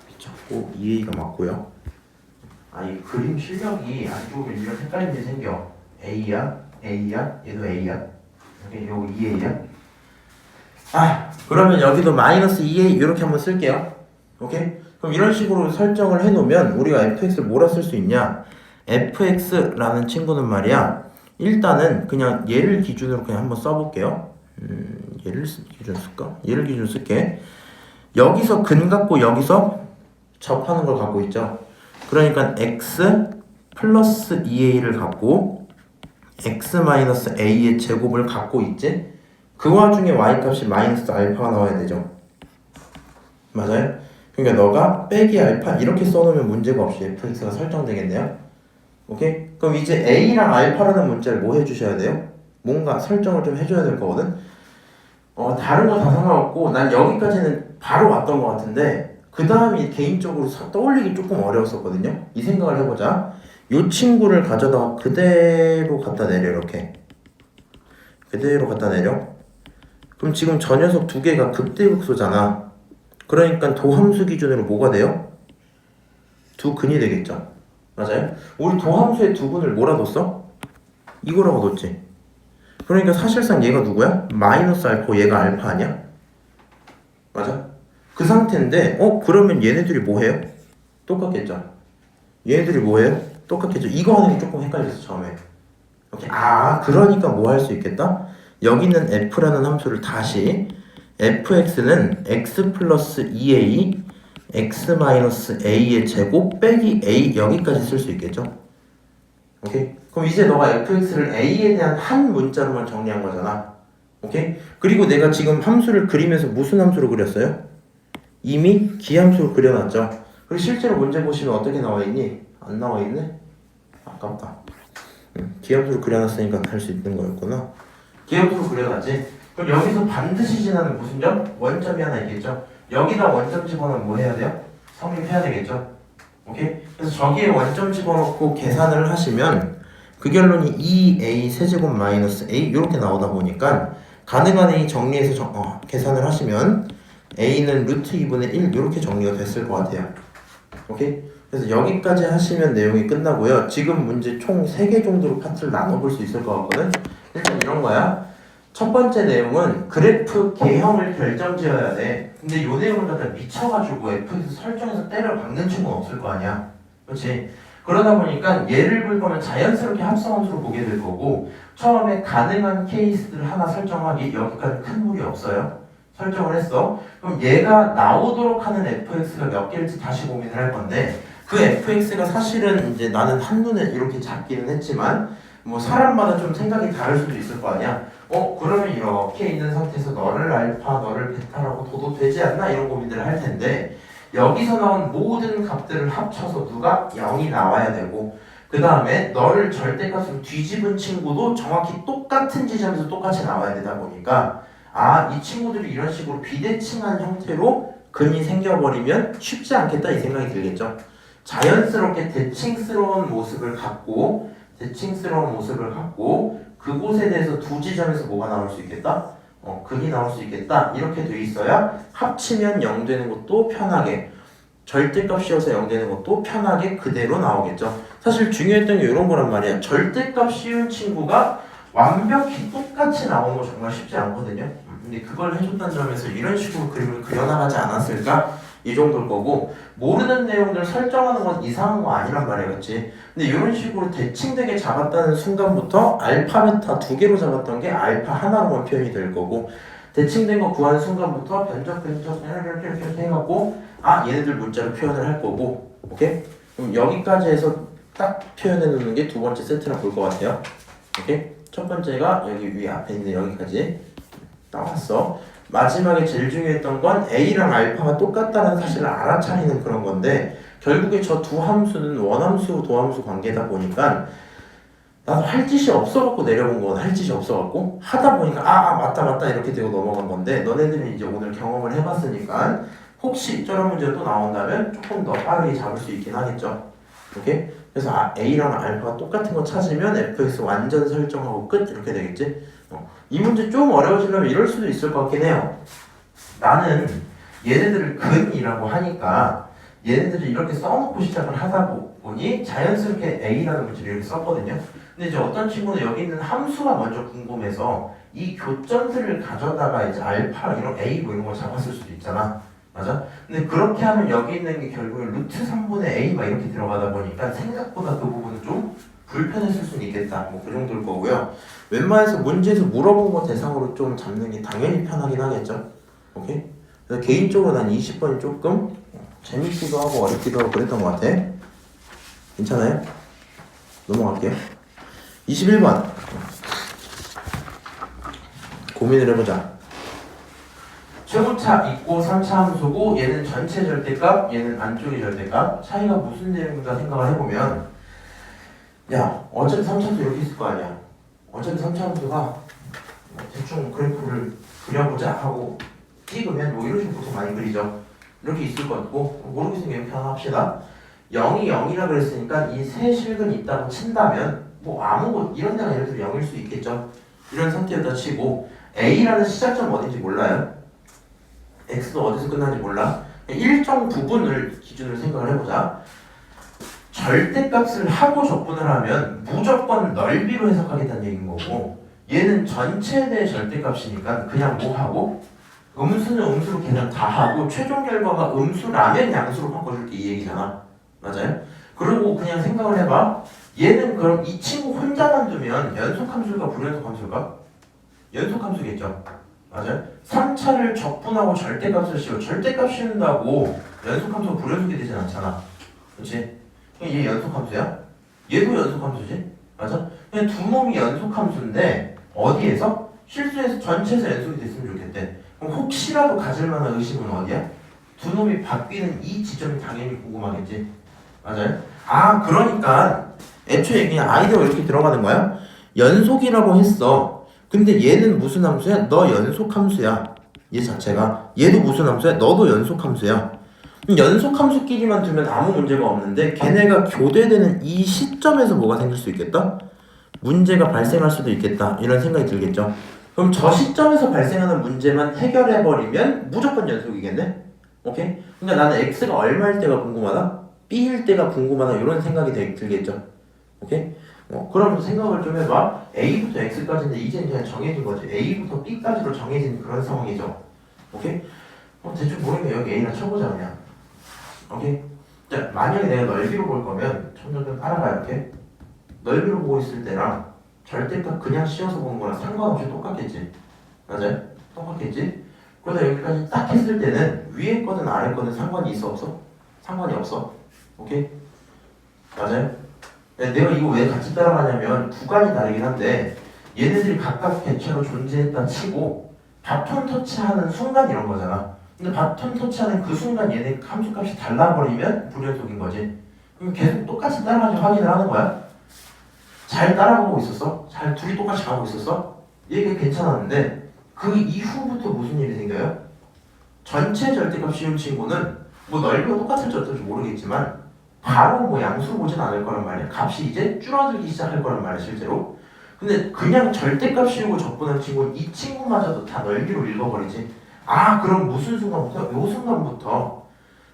미쳤고 2a가 맞고요. 이 그림 실력이 안 좋으면 이런 헷갈리는 게 생겨. a야? 얘도 a야? 여기 2a야? 그러면 여기도 마이너스 2a 이렇게 한번 쓸게요. 오케이? 그럼 이런 식으로 설정을 해놓으면 우리가 fx를 뭐라 쓸 수 있냐? fx라는 친구는 말이야. 일단은 그냥 얘를 기준으로 그냥 한번 써볼게요. 얘를 기준 쓸까? 얘를 기준 쓸게. 여기서 근 갖고 여기서 접하는 걸 갖고 있죠. 그러니까 x 플러스 2a를 갖고 x 마이너스 a의 제곱을 갖고 있지. 그 와중에 y값이 마이너스 알파가 나와야 되죠. 맞아요? 그러니까 너가 빼기 알파 이렇게 써놓으면 문제가 없이 fx가 설정되겠네요. 오케이? 그럼 이제 a랑 알파라는 문자를 뭐 해주셔야 돼요? 뭔가 설정을 좀 해줘야 될 거거든? 다른 거 다 상관없고 난 여기까지는 바로 왔던 것 같은데 그 다음이 개인적으로 떠올리기 조금 어려웠었거든요. 이 생각을 해보자. 이 친구를 가져다가 그대로 갖다 내려. 이렇게 그대로 갖다 내려. 그럼 지금 저 녀석 두 개가 극대극소잖아. 그러니까 도함수 기준으로 뭐가 돼요? 두 근이 되겠죠. 맞아요? 우리 도함수의 두 근을 뭐라 뒀어? 이거라고 뒀지. 그러니까 사실상 얘가 누구야? 마이너스 알파, 얘가 알파 아니야? 맞아? 그 상태인데 그러면 얘네들이 뭐해요? 똑같겠죠. 얘네들이 뭐해요? 똑같겠죠. 이거 하는 게 조금 헷갈렸어 처음에. 오케이. 그러니까 뭐 할 수 있겠다? 여기는 f라는 함수를 다시 fx는 x 플러스 2a x 마이너스 a의 제곱 빼기 a 여기까지 쓸 수 있겠죠. 오케이? 그럼 이제 너가 fx를 a에 대한 한 문자로만 정리한 거잖아. 오케이? 그리고 내가 지금 함수를 그리면서 무슨 함수로 그렸어요? 이미 기함수로 그려놨죠. 그리고 실제로 문제 보시면 어떻게 나와 있니? 안 나와 있네? 아깝다. 기함수로 그려놨으니까 할 수 있는 거였구나. 기함수로 그려놨지. 그럼 여기서 반드시 지나는 무슨 점? 원점이 하나 있겠죠. 여기다 원점 집어넣으면 뭐 해야 돼요? 성립해야 되겠죠. 오케이? 그래서 저기에 원점 집어넣고 계산을 하시면 그 결론이 2a 세제곱 마이너스 a 이렇게 나오다 보니까 가능한 a 정리해서 계산을 하시면 a는 루트 2분의 1 이렇게 정리가 됐을 것 같아요. 오케이? 그래서 여기까지 하시면 내용이 끝나고요. 지금 문제 총 3개 정도로 파트를 나눠볼 수 있을 것 같거든. 일단 이런 거야. 첫 번째 내용은 그래프 개형을 결정지어야 돼. 근데 요 내용을 갖다 미쳐가지고 fx 설정해서 때려 박는 친구는 없을 거 아니야. 그렇지? 그러다 보니까 얘를 볼 거면 자연스럽게 합성함수로 보게 될 거고 처음에 가능한 케이스들 하나 설정하기 여기까지 큰 무리 없어요. 설정을 했어. 그럼 얘가 나오도록 하는 fx가 몇 개일지 다시 고민을 할 건데 그 fx가 사실은 이제 나는 한눈에 이렇게 잡기는 했지만 뭐 사람마다 좀 생각이 다를 수도 있을 거 아니야. 그러면 이렇게 있는 상태에서 너를 알파, 너를 베타라고 둬도 되지 않나? 이런 고민들을 할 텐데 여기서 나온 모든 값들을 합쳐서 누가 0이 나와야 되고 그 다음에 너를 절대값으로 뒤집은 친구도 정확히 똑같은 지점에서 똑같이 나와야 되다 보니까 이 친구들이 이런 식으로 비대칭한 형태로 근이 생겨버리면 쉽지 않겠다 이 생각이 들겠죠. 자연스럽게 대칭스러운 모습을 갖고 그곳에 대해서 두 지점에서 뭐가 나올 수 있겠다? 근이 나올 수 있겠다. 이렇게 돼 있어야 합치면 0 되는 것도 편하게 절대값 씌워서 0 되는 것도 편하게 그대로 나오겠죠. 사실 중요했던 게 이런 거란 말이야. 절대값 씌운 친구가 완벽히 똑같이 나오는 거 정말 쉽지 않거든요. 근데 그걸 해줬다는 점에서 이런 식으로 그림을 그려나가지 않았을까? 이 정도일 거고 모르는 내용들 설정하는 건 이상한 거 아니란 말이야. 그치? 근데 이런 식으로 대칭되게 잡았다는 순간부터 알파, 베타 두 개로 잡았던 게 알파 하나로만 표현이 될 거고 대칭된 거 구하는 순간부터 변적 이렇게 해갖고 얘네들 문자로 표현을 할 거고 오케이? 그럼 여기까지 해서 딱 표현해 놓는 게 두 번째 세트라 볼 것 같아요. 오케이? 첫 번째가 여기 위 앞에 있는 여기까지 나왔어. 마지막에 제일 중요했던 건 A랑 알파가 똑같다는 사실을 알아차리는 그런 건데 결국에 저 두 함수는 원함수, 도함수 관계다 보니까 나도 할 짓이 없어갖고 내려본 건 할 짓이 없어갖고 하다 보니까 맞다 이렇게 되고 넘어간 건데 너네들이 이제 오늘 경험을 해봤으니까 혹시 저런 문제가 또 나온다면 조금 더 빠르게 잡을 수 있긴 하겠죠. 오케이? 그래서 A랑 알파가 똑같은 거 찾으면 fx 완전 설정하고 끝 이렇게 되겠지? 이 문제 좀 어려워지려면 이럴 수도 있을 것 같긴 해요. 나는 얘네들을 근이라고 하니까 얘네들이 이렇게 써놓고 시작을 하다 보니 자연스럽게 A라는 문제를 이렇게 썼거든요. 근데 이제 어떤 친구는 여기 있는 함수가 먼저 궁금해서 이 교점들을 가져다가 이제 알파 이런 A 뭐 이런 걸 잡았을 수도 있잖아. 맞아? 근데 그렇게 하면 여기 있는 게 결국에 루트 3분의 A 막 이렇게 들어가다 보니까 생각보다 그 부분은 좀 불편했을 수는 있겠다. 뭐 그 정도일 거고요. 웬만해서 문제에서 물어본 거 대상으로 좀 잡는 게 당연히 편하긴 하겠죠. 오케이? 그래서 개인적으로 난 20번이 조금 재밌기도 하고 어렵기도 하고 그랬던 것 같아. 괜찮아요? 넘어갈게요. 21번 고민을 해보자. 최고차 있고 3차 함수고 얘는 전체 절대값, 얘는 안쪽의 절대값. 차이가 무슨 내용인가 생각을 해보면 야, 어차피 3차함수 이렇게 있을 거 아니야. 어차피 3차 함수가 대충 그래프를 그려보자 하고 찍으면 뭐 이런 식으로 보통 많이 그리죠. 이렇게 있을 것 같고 모르겠으면 이렇게 하나 합시다. 0이 0이라 그랬으니까 이 세 실근이 있다고 친다면 뭐 아무 이런 데가 예를 들어 0일 수 있겠죠. 이런 상태였다 치고 A라는 시작점 어딘지 몰라요. X도 어디서 끝나는지 몰라. 일정 부분을 기준으로 생각을 해보자. 절대값을 하고 적분을 하면 무조건 넓이로 해석하겠다는 얘기인 거고 얘는 전체에 대해 절대값이니까 그냥 뭐 하고 음수는 음수로 계산 다 하고 최종 결과가 음수라면 양수로 바꿔줄게 이 얘기잖아. 맞아요? 그리고 그냥 생각을 해봐. 얘는 그럼 이 친구 혼자만 두면 연속함수일까 불연속함수일까? 연속함수겠죠. 맞아요? 3차를 적분하고 절대값을 씌워. 절대값 씌운다고 연속함수가 불연속이 되진 않잖아. 그렇지? 얘 연속함수야? 얘도 연속함수지? 맞아? 그냥 두 놈이 연속함수인데 어디에서? 실수해서 전체에서 연속이 됐으면 좋겠대. 그럼 혹시라도 가질 만한 의심은 어디야? 두 놈이 바뀌는 이 지점이 당연히 궁금하겠지. 맞아요? 아 그러니까 애초에 그냥 아이디어가 이렇게 들어가는 거야. 연속이라고 했어. 근데 얘는 무슨 함수야? 너 연속함수야. 얘 자체가. 얘도 무슨 함수야? 너도 연속함수야. 연속함수끼리만 두면 아무 문제가 없는데 걔네가 교대되는 이 시점에서 뭐가 생길 수 있겠다? 문제가 발생할 수도 있겠다. 이런 생각이 들겠죠. 그럼 저 시점에서 발생하는 문제만 해결해버리면 무조건 연속이겠네? 오케이? 그러니까 나는 X가 얼마일 때가 궁금하다? B일 때가 궁금하다. 이런 생각이 들겠죠. 오케이? 그럼 생각을 좀 해봐. A부터 X까지인데 이제는 그냥 정해진 거지. A부터 B까지로 정해진 그런 상황이죠. 오케이? 대충 모르면 여기 A나 쳐보자 그냥. 오케이? 자, 만약에 내가 넓이로 볼 거면 점점 따라가 이렇게. 넓이로 보고 있을 때랑 절대값 그냥 씌워서 보는 거랑 상관없이 똑같겠지. 맞아요? 똑같겠지? 그러다 여기까지 딱 했을 때는 위에 거든 아래 거든 상관이 있어 없어? 상관이 없어. 오케이? 맞아요? 내가 이거 왜 같이 따라가냐면 구간이 다르긴 한데 얘네들이 각각 개체로 존재했다 치고 바톤 터치하는 순간 이런 거잖아. 근데 바톤 터치하는 그 순간 얘네 함수값이 달라버리면 불연속인 거지. 그럼 계속 똑같이 따라가지 확인을 하는 거야. 잘 따라가고 있었어? 잘 둘이 똑같이 가고 있었어? 얘가 괜찮았는데 그 이후부터 무슨 일이 생겨요? 전체 절대값 씌운 친구는 뭐 넓이가 똑같을지 어떨지 모르겠지만 바로 뭐 양수로 보진 않을 거란 말이야. 값이 이제 줄어들기 시작할 거란 말이야 실제로. 근데 그냥 절대값 씌우고 적분한 친구는 이 친구마저도 다 넓이로 읽어버리지. 아 그럼 무슨 순간부터? 요 순간부터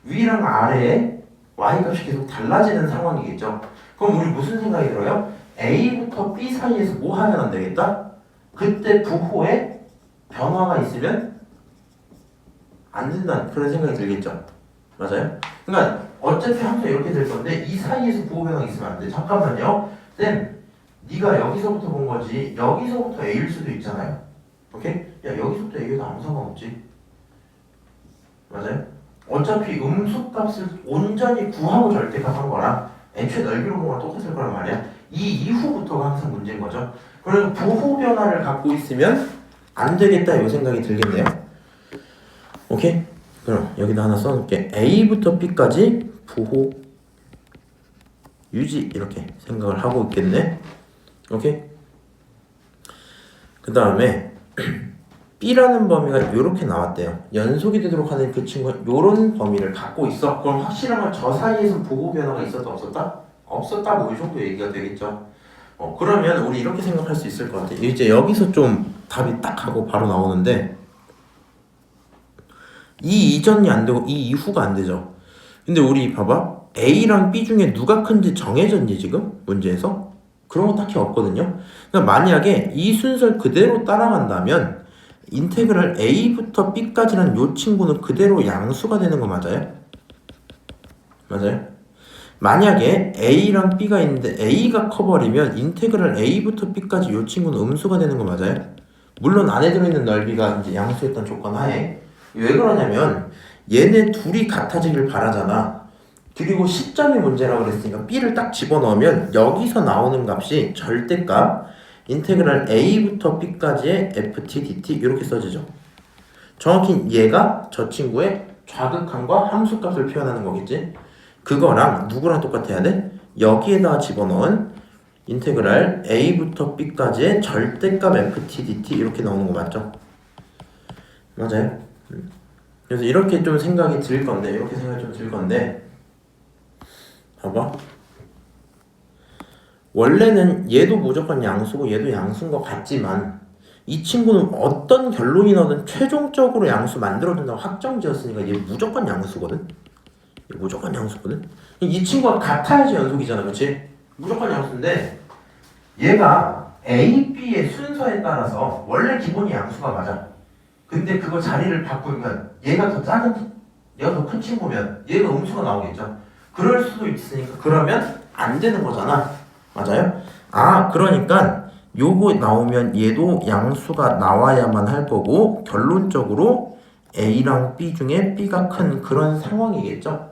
위랑 아래에 y값이 계속 달라지는 상황이겠죠. 그럼 우리 무슨 생각이 들어요? A부터 B 사이에서 뭐 하면 안 되겠다? 그때 부호에 변화가 있으면 안 된다는 그런 생각이 들겠죠. 맞아요? 그러니까 어차피 함수 이렇게 될 건데 이 사이에서 부호 변화가 있으면 안 돼. 잠깐만요. 쌤, 네가 여기서부터 본 거지 여기서부터 A일 수도 있잖아요. 오케이? 야 여기서부터 A에도 아무 상관없지. 맞아요? 어차피 음수값을 온전히 구하고 절대값 한 거랑 애초에 넓이로 본 거랑 똑같을 거란 말이야. 이 이후부터가 항상 문제인 거죠. 그래서 부호 변화를 갖고 있으면 안 되겠다 이 생각이 들겠네요. 오케이? 그럼 여기다 하나 써놓을게. A부터 B까지 부호 유지 이렇게 생각을 하고 있겠네. 오케이? 그 다음에 B라는 범위가 이렇게 나왔대요. 연속이 되도록 하는 그 친구는 이런 범위를 갖고 있어. 그럼 확실한 건 저 사이에서 부호 변화가 있었다 없었다? 없었다 뭐 이 정도 얘기가 되겠죠. 그러면 우리 이렇게 생각할 수 있을 것 같아. 이제 여기서 좀 답이 딱 하고 바로 나오는데 이 이전이 안 되고 이 이후가 안 되죠. 근데 우리 봐봐. A랑 B 중에 누가 큰지 정해졌니 지금? 문제에서? 그런 거 딱히 없거든요. 그러니까 만약에 이 순서를 그대로 따라간다면 인테그랄 A부터 B까지라는 요 친구는 그대로 양수가 되는 거 맞아요? 맞아요? 만약에 A랑 B가 있는데 A가 커버리면 인테그랄 A부터 B까지 요 친구는 음수가 되는 거 맞아요? 물론 안에 들어있는 넓이가 이제 양수였던 조건 하에. 왜 그러냐면 얘네 둘이 같아지길 바라잖아. 그리고 시점이 문제라고 그랬으니까 B를 딱 집어넣으면 여기서 나오는 값이 절대값 인테그랄 A부터 B까지의 ft dt 이렇게 써지죠. 정확히 얘가 저 친구의 좌극함과 함수값을 표현하는 거겠지. 그거랑 누구랑 똑같아야 돼? 여기에다가 집어넣은 인테그랄 A부터 B까지의 절대값 ft dt 이렇게 나오는 거 맞죠? 맞아요? 그래서 이렇게 좀 생각이 들 건데, 이렇게 생각이 좀 들 건데, 봐봐. 원래는 얘도 무조건 양수고 얘도 양수인 것 같지만 이 친구는 어떤 결론이 나든 최종적으로 양수 만들어준다고 확정지었으니까 얘 무조건 양수거든? 얘 무조건 양수거든? 이 친구가 같아야지 연속이잖아, 그치? 무조건 양수인데 얘가 A, B의 순서에 따라서 원래 기본이 양수가 맞아. 근데 그거 자리를 바꾸면 얘가 더 작은, 얘가 더 큰 친구면 얘가 음수가 나오겠죠. 그럴 수도 있으니까 그러면 안 되는 거잖아. 맞아요? 아, 그러니까 요거 나오면 얘도 양수가 나와야만 할 거고 결론적으로 A랑 B 중에 B가 큰 그런 상황이겠죠?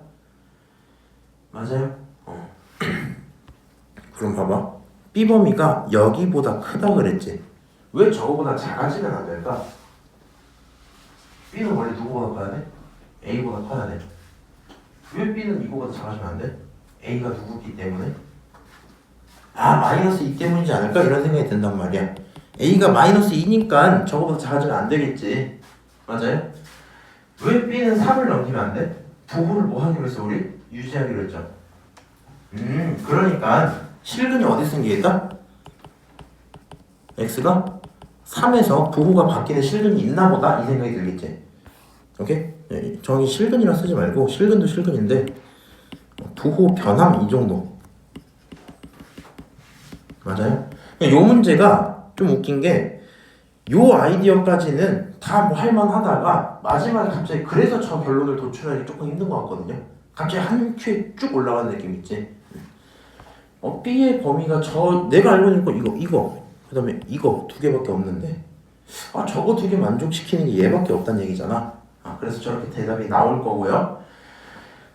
맞아요? 그럼 봐봐. B 범위가 여기보다 크다 그랬지. 왜 저거보다 작아지면 안 될까? B는 원래 누구보다 커야 돼? A보다 커야 돼. 왜 B는 이거보다 작아지면 안 돼? A가 누구기 때문에? 아, 마이너스 2 때문이지 않을까? 이런 생각이 든단 말이야. A가 마이너스 2니까 저거보다 작아지면 안 되겠지. 맞아요? 왜 B는 3을 넘기면 안 돼? 부호를 뭐 하기로 했어, 우리? 유지하기로 했죠. 그러니까 실근이 어디 생기겠다? X가 3에서 부호가 바뀌는 실근이 있나 보다 이 생각이 들겠지. 오케이? 정의 실근이라 쓰지 말고 실근도 실근인데 부호 변함 이 정도. 맞아요? 요 문제가 좀 웃긴 게 요 아이디어까지는 다 뭐 할만하다가 마지막에 갑자기 그래서 저 결론을 도출하기 조금 힘든 것 같거든요. 갑자기 한 큐에 쭉 올라가는 느낌 있지? B의 범위가 내가 알고 있는 거 이거 그 다음에 이거 두 개밖에 없는데 아 저거 두 개 만족시키는 게 얘밖에 없다는 얘기잖아. 아 그래서 저렇게 대답이 나올 거고요.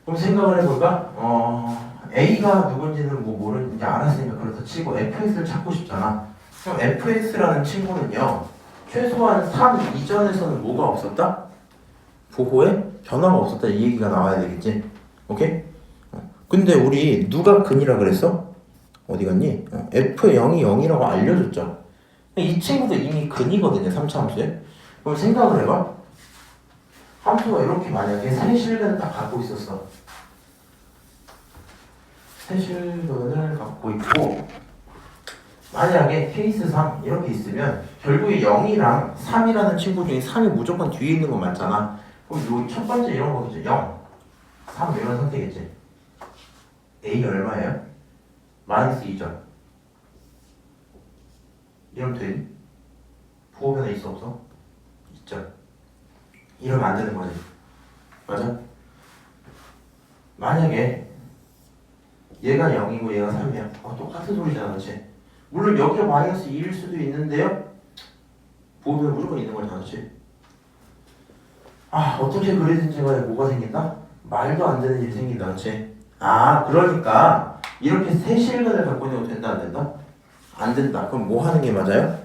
그럼 생각을 해볼까? A가 누군지는 뭐 모르는지 알았으니까 그렇다 치고 fx를 찾고 싶잖아. 그럼 fx라는 친구는요 최소한 3 이전에서는 뭐가 없었다? 부호에 변화가 없었다 이 얘기가 나와야 되겠지. 오케이? 근데 우리 누가 근이라 그랬어? 어디 갔니? F0이 0이라고 알려줬죠. 이 친구도 이미 근이거든요 3차 함수에. 그럼 생각을 해봐. 함수가 이렇게 만약에 세 실근을 딱 갖고 있었어. 세 실근을 갖고 있고 만약에 케이스 3 이렇게 있으면 결국에 0이랑 3이라는 친구 중에 3이 무조건 뒤에 있는 건 맞잖아. 그럼 요 첫 번째 이런 거겠죠. 0, 3 이런 상태겠지. A 얼마예요? 마이너스 2점. 이러면 되니? 부호 변화 있어 없어? 있죠. 이러면 안 되는 거지. 맞아? 만약에 얘가 0이고 얘가 3이야. 똑같은 소리잖아, 그렇지? 물론 여기가 마이너스 2일 수도 있는데요. 부호 변화 무조건 있는 거잖아, 그렇지? 아, 어떻게 그리든지 간에 뭐가 생긴다? 말도 안 되는 일이 생긴다, 그렇지? 아, 그러니까 이렇게 세 실근을 갖고 있는 거 된다, 안 된다? 안 된다. 그럼 뭐 하는 게 맞아요?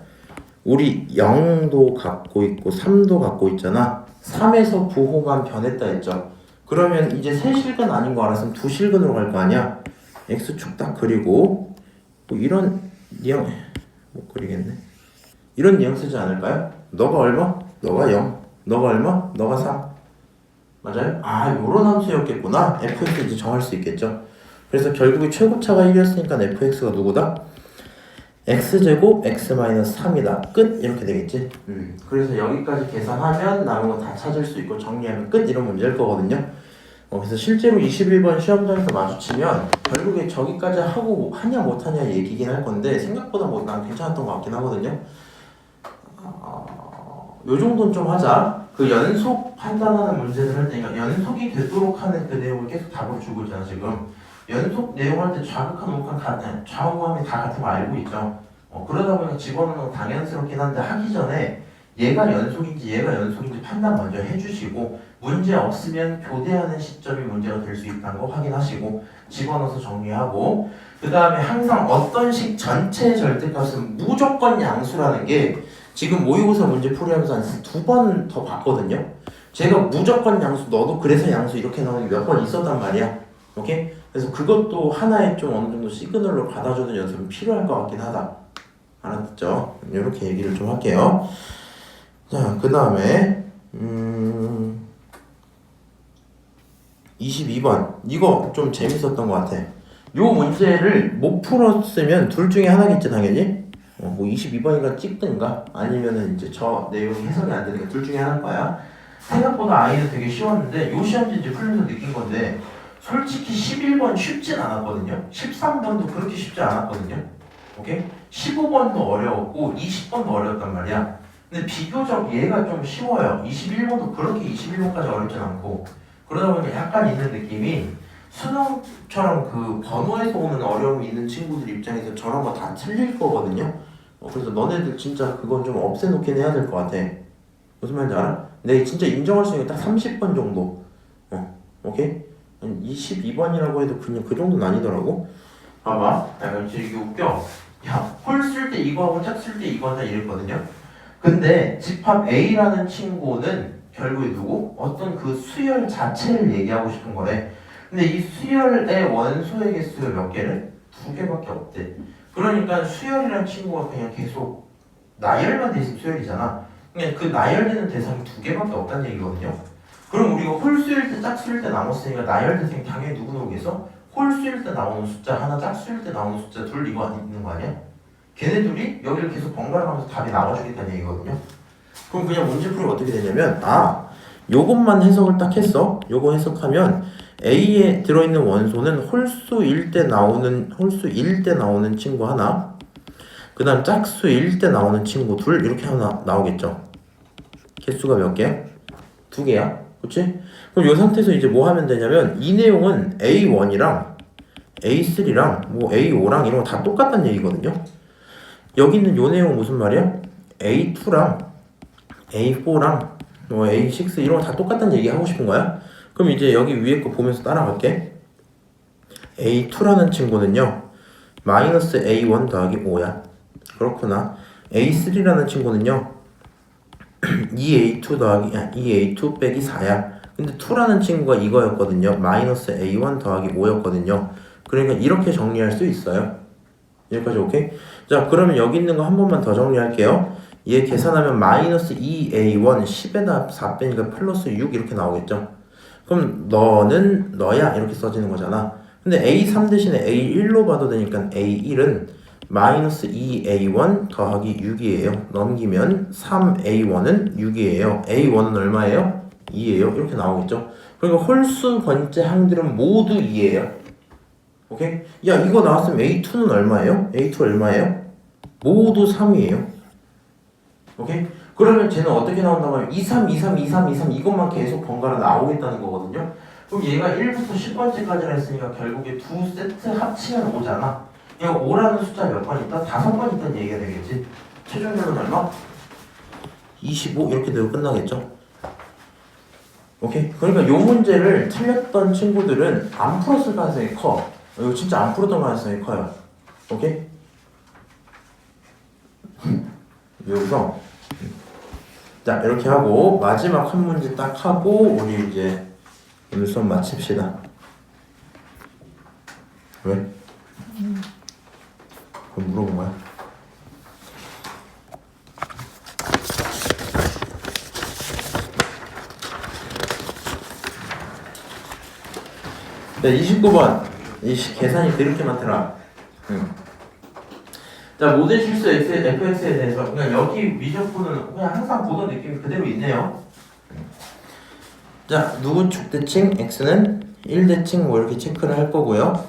우리 0도 갖고 있고 3도 갖고 있잖아. 3에서 부호만 변했다 했죠. 그러면 이제 세 실근 아닌 거 알았으면 두 실근으로 갈 거 아니야? X축 딱 그리고 뭐 이런 뉘앙 못 그리겠네. 이런 뉘앙 쓰지 않을까요? 너가 얼마? 너가 0. 너가 얼마? 너가 3. 맞아요? 아, 요런 함수였겠구나. fx 이제 정할 수 있겠죠. 그래서 결국에 최고차가 1이었으니까 fx가 누구다? x제곱 x-3이다. 끝! 이렇게 되겠지. 그래서 여기까지 계산하면 남은 거 다 찾을 수 있고 정리하면 끝! 이런 문제일 거거든요. 그래서 실제로 21번 시험장에서 마주치면 결국에 저기까지 하고 하냐 못하냐 얘기긴 할 건데 생각보다 뭐 난 괜찮았던 것 같긴 하거든요. 요 정도는 좀 하자. 그 연속 판단하는 문제를 할 때, 그러니까 연속이 되도록 하는 그 내용을 계속 답을 주고 있잖아 지금. 연속 내용할 때 좌극한 우극한 좌우함이 다 같은 거 알고 있죠. 그러다 보니까 집어넣는 건 당연스럽긴 한데 하기 전에 얘가 연속인지 얘가 연속인지 판단 먼저 해주시고 문제 없으면 교대하는 시점이 문제가 될 수 있다는 거 확인하시고 집어넣어서 정리하고 그 다음에 항상 어떤 식 전체 절대값은 무조건 양수라는 게 지금 모의고사 문제 풀이하면서 한 2번 더 봤거든요. 제가 무조건 양수 너도 그래서 양수 이렇게 나오는 게 몇 번 있었단 말이야. 오케이? 그래서 그것도 하나의 좀 어느 정도 시그널로 받아주는 연습은 필요할 것 같긴 하다. 알았죠? 이렇게 얘기를 좀 할게요. 자, 그 다음에 22번 이거 좀 재밌었던 것 같아. 요 문제를 못 풀었으면 둘 중에 하나겠지 당연히. 뭐 22번이가 찍든가 아니면은 이제 저 내용이 해석이 안 되니까 둘 중에 하나일 거야. 생각보다 아이는 되게 쉬웠는데 요 시험지 이제 풀면서 느낀 건데 솔직히 11번 쉽진 않았거든요. 13번도 그렇게 쉽지 않았거든요. 오케이? 15번도 어려웠고 20번도 어려웠단 말이야. 근데 비교적 얘가 좀 쉬워요. 21번도 그렇게 21번까지 어렵진 않고 그러다 보니까 약간 있는 느낌이 수능처럼 그 번호에서 오는 어려움이 있는 친구들 입장에서 저런 거 다 틀릴 거거든요. 그래서 너네들 진짜 그건 좀 없애놓긴 해야 될 것 같아. 무슨 말인지 알아? 내 진짜 인정할 수 있는 게 딱 30번 정도. 오케이? 22번이라고 해도 그냥 그 정도는 아니더라고. 봐봐. 야, 이게 웃겨. 야, 홀 쓸 때 이거하고 짝 쓸 때 이거 한다 이랬거든요. 근데 집합 A라는 친구는 결국에 누구? 어떤 그 수열 자체를 얘기하고 싶은 거래. 근데 이 수열의 원소의 개수가 몇 개를? 2개밖에 없대. 그러니까 수열이라는 친구가 그냥 계속 나열만 돼 있으면 수열이잖아. 그냥 그 나열되는 대상이 2개밖에 없다는 얘기거든요. 그럼 우리가 홀수일 때 짝수일 때 나눴으니까 나열 대상이 당연히 누구 나오겠어? 홀수일 때 나오는 숫자 하나, 짝수일 때 나오는 숫자 둘 이거 있는 거 아니야? 걔네 둘이 여기를 계속 번갈아가면서 답이 나와주겠다는 얘기거든요. 그럼 그냥 문제풀이가 어떻게 되냐면 요것만 해석을 딱 했어. 요거 해석하면 A에 들어있는 원소는 홀수일 때 나오는 친구 하나, 그 다음 짝수일 때 나오는 친구 둘 이렇게 하나 나오겠죠. 개수가 몇 개야? 2개야. 그치? 그럼 이 상태에서 이제 뭐 하면 되냐면 이 내용은 A1이랑 A3랑 뭐 A5랑 이런 거 다 똑같다는 얘기거든요. 여기 있는 요 내용은 무슨 말이야? A2랑 A4랑 뭐 A6 이런 거 다 똑같다는 얘기 하고 싶은 거야? 그럼 이제 여기 위에 거 보면서 따라갈게. A2라는 친구는요 마이너스 A1 더하기 5야. 그렇구나. A3라는 친구는요 2A2 빼기 4야. 근데 2라는 친구가 이거였거든요. 마이너스 A1 더하기 5였거든요. 그러니까 이렇게 정리할 수 있어요. 여기까지 오케이? 자, 그러면 여기 있는 거 한 번만 더 정리할게요. 얘 계산하면 마이너스 2A1 10에다 4 빼니까 플러스 6 이렇게 나오겠죠. 그럼 너는 너야 이렇게 써지는 거잖아. 근데 A3 대신에 A1로 봐도 되니까 A1은 마이너스 2A1 더하기 6이에요. 넘기면 3A1은 6이에요. A1은 얼마예요? 2예요. 이렇게 나오겠죠. 그러니까 홀수 번째 항들은 모두 2예요. 오케이? 야, 이거 나왔으면 A2는 얼마예요? A2 얼마예요? 모두 3이에요. 오케이? 그러면 쟤는 어떻게 나온다고 하면 2, 3, 2, 3, 2, 3, 2, 3 이것만 계속 번갈아 나오겠다는 거거든요. 그럼 얘가 1부터 10번째까지라 했으니까 결국에 두 세트 합치면 5잖아. 이거 5라는 숫자 몇 번 있다? 5번 있다는 얘기가 되겠지. 최종적으로는 얼마? 25 이렇게 되고 끝나겠죠. 오케이? 그러니까 요 문제를 틀렸던 친구들은 안 풀었을 가능성이 커. 이거 진짜 안 풀었던 가능성이 커요. 오케이? 여기서 자 이렇게 하고 마지막 한 문제 딱 하고 우리 이제 오늘 수업 마칩시다. 왜? 그럼 물어본 거야? 자 29번 이 계산이 그렇게 많더라. 자 모든 실수 fx에 대해서 그냥 여기 미적분은 그냥 항상 보던 느낌이 그대로 있네요. 자, 누구 축대칭 x는 1대칭 뭐 이렇게 체크를 할 거고요.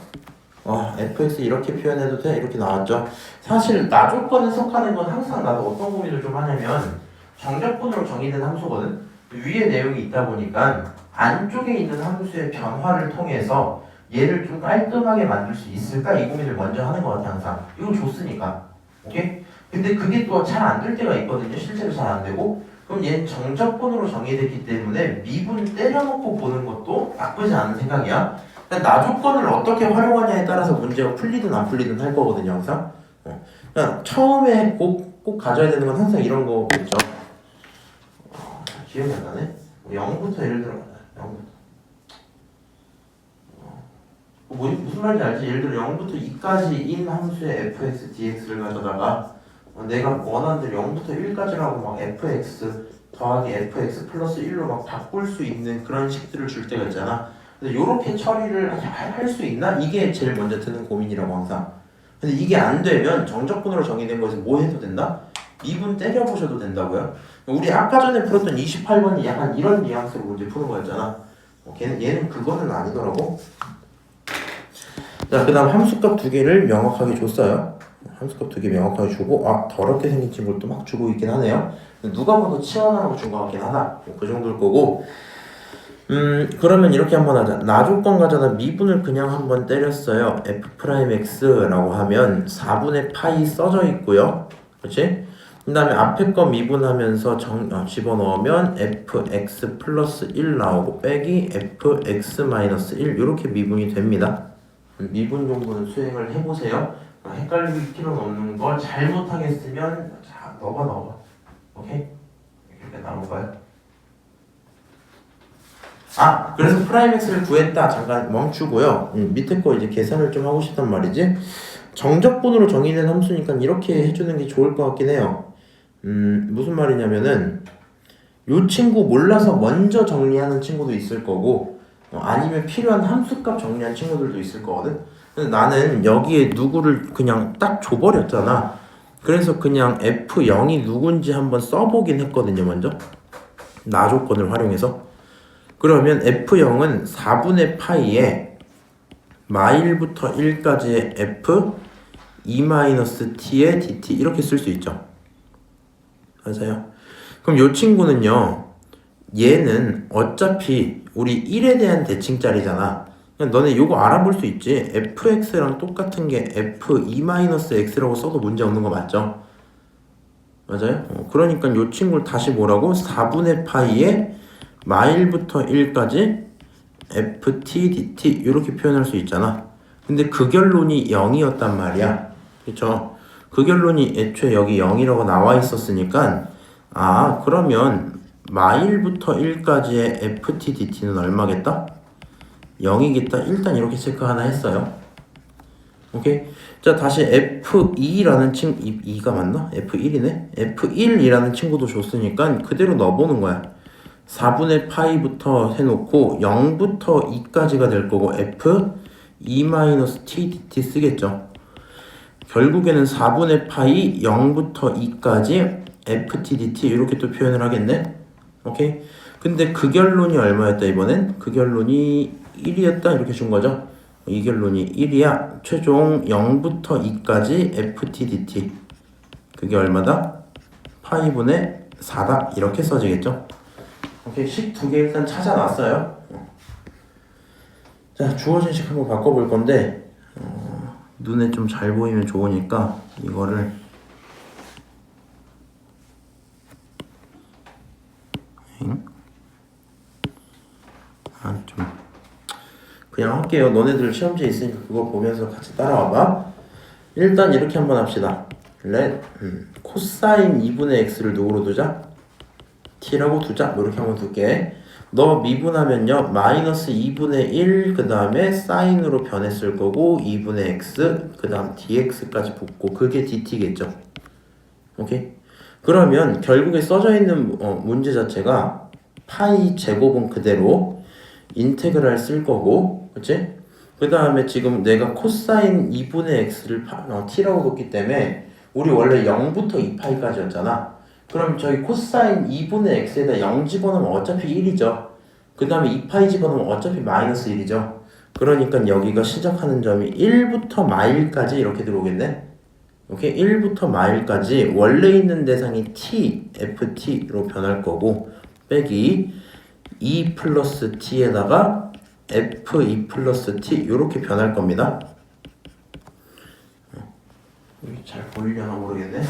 fx 이렇게 표현해도 돼? 이렇게 나왔죠. 사실 나조건에 속하는 건 항상 나도 어떤 고민을 좀 하냐면 정적분으로 정의된 함수거든. 위에 내용이 있다 보니까 안쪽에 있는 함수의 변화를 통해서 얘를 좀 깔끔하게 만들 수 있을까? 이 고민을 먼저 하는 것 같아 항상. 이건 줬으니까. 오케이? 근데 그게 또 잘 안 될 때가 있거든요. 실제로 잘 안 되고. 그럼 얘는 정적분으로 정의됐기 때문에 미분 때려놓고 보는 것도 나쁘지 않은 생각이야. 나조건을 어떻게 활용하냐에 따라서 문제가 풀리든 안 풀리든 할 거거든요, 항상. 그러니까 처음에 꼭 가져야 되는 건 항상 이런 거겠죠. 기억이 안 나네. 0부터 예를 들어 0부터. 무슨 말인지 알지? 예를 들어 0부터 2까지인 함수의 fx, dx를 가져다가 내가 원하는 대로 0부터 1까지라고 막 fx 더하기 fx 플러스 1로 막 바꿀 수 있는 그런 식들을 줄 때가 있잖아. 근데 요렇게 처리를 할 수 있나? 이게 제일 먼저 드는 고민이라고 항상. 근데 이게 안 되면 정적분으로 정의된 거에서 뭐 해도 된다? 미분 때려보셔도 된다고요? 우리 아까 전에 풀었던 28번이 약간 이런 뉘앙스로 문제 푸는 거였잖아. 얘는 그거는 아니더라고. 자, 그 다음 함수값 두 개를 명확하게 줬어요. 함수값 두 개 명확하게 주고, 더럽게 생긴 친구를 또 막 주고 있긴 하네요. 누가 봐도 치환하라고 준 것 같긴 하다. 그 정도일 거고. 그러면 이렇게 한번 하자. 나조건 가져다 미분을 그냥 한번 때렸어요. f'x라고 하면 4분의 파이 써져 있고요. 그렇지? 그 다음에 앞에 거 미분하면서 집어넣으면 fx 플러스 1 나오고 빼기 fx 마이너스 1 이렇게 미분이 됩니다. 미분 정도는 수행을 해보세요. 헷갈릴 필요는 없는 거 잘못하겠으면 자 넣어봐. 오케이? 이렇게 나올까요? 그래서 프라임 x를 구했다. 잠깐 멈추고요. 밑에 거 이제 계산을 좀 하고 싶단 말이지. 정적분으로 정의된 함수니까 이렇게 해주는 게 좋을 것 같긴 해요. 무슨 말이냐면은 요 친구 몰라서 먼저 정리하는 친구도 있을 거고 아니면 필요한 함수값 정리한 친구들도 있을 거거든. 근데 나는 여기에 누구를 그냥 딱 줘버렸잖아. 그래서 그냥 f0이 누군지 한번 써보긴 했거든요. 먼저 나조건을 활용해서. 그러면 f0은 4분의 파이에 마일부터 1까지의 f 2-t의 dt 이렇게 쓸 수 있죠. 맞아요. 그럼 요 친구는요, 얘는 어차피 우리 1에 대한 대칭짜리잖아. 그냥 너네 요거 알아볼 수 있지. fx랑 똑같은 게 f2-x라고 써도 문제 없는 거 맞죠? 맞아요? 그러니까 요 친구를 다시 뭐라고? 4분의 파이에 마일부터 1까지 ft dt 이렇게 표현할 수 있잖아. 근데 그 결론이 0이었단 말이야. 그쵸? 그 결론이 애초에 여기 0이라고 나와 있었으니까 그러면 마일부터 1까지의 ft dt는 얼마겠다? 0이겠다. 일단 이렇게 체크 하나 했어요. 오케이? 자, 다시 f2라는 친구 2가 맞나? f1이네? f1이라는 친구도 줬으니까 그대로 넣어보는 거야. 4분의 파이부터 해놓고 0부터 2까지가 될 거고 f 2-t dt 쓰겠죠. 결국에는 4분의 파이 0부터 2까지 ft dt 이렇게 또 표현을 하겠네. 오케이? 근데 그 결론이 얼마였다 이번엔? 그 결론이 1이었다 이렇게 준 거죠. 이 결론이 1이야. 최종 0부터 2까지 ft dt 그게 얼마다? 파이분의 4다 이렇게 써지겠죠. 오케이, 식 두 개 일단 찾아놨어요. 자, 주어진 식 한번 바꿔볼 건데 눈에 좀 잘 보이면 좋으니까 이거를 좀 그냥 할게요. 너네들 시험지에 있으니까 그거 보면서 같이 따라와봐. 일단 이렇게 한번 합시다. 코사인 2분의 x를 누구로 두자? t라고 두자. 이렇게 한번 둘게. 너 미분하면요 마이너스 2분의 1 그 다음에 사인으로 변했을 거고 2분의 x 그 다음 dx까지 붙고 그게 dt겠죠. 오케이? 그러면 결국에 써져 있는 문제 자체가 파이 제곱은 그대로 인테그랄 쓸 거고, 그치? 그 다음에 지금 내가 코사인 2분의 x를 t라고 뒀기 때문에 우리 원래 0부터 2파이까지였잖아. 그럼 저희 코사인 2분의 x에다 0 집어넣으면 어차피 1이죠. 그 다음에 2파이 집어넣으면 어차피 마이너스 1이죠. 그러니까 여기가 시작하는 점이 1부터 마일까지 이렇게 들어오겠네. 오케이? 1부터 마일까지 원래 있는 대상이 t, ft로 변할 거고 빼기 2 플러스 t에다가 f2 플러스 t 이렇게 변할 겁니다. 잘 보이려나 모르겠네.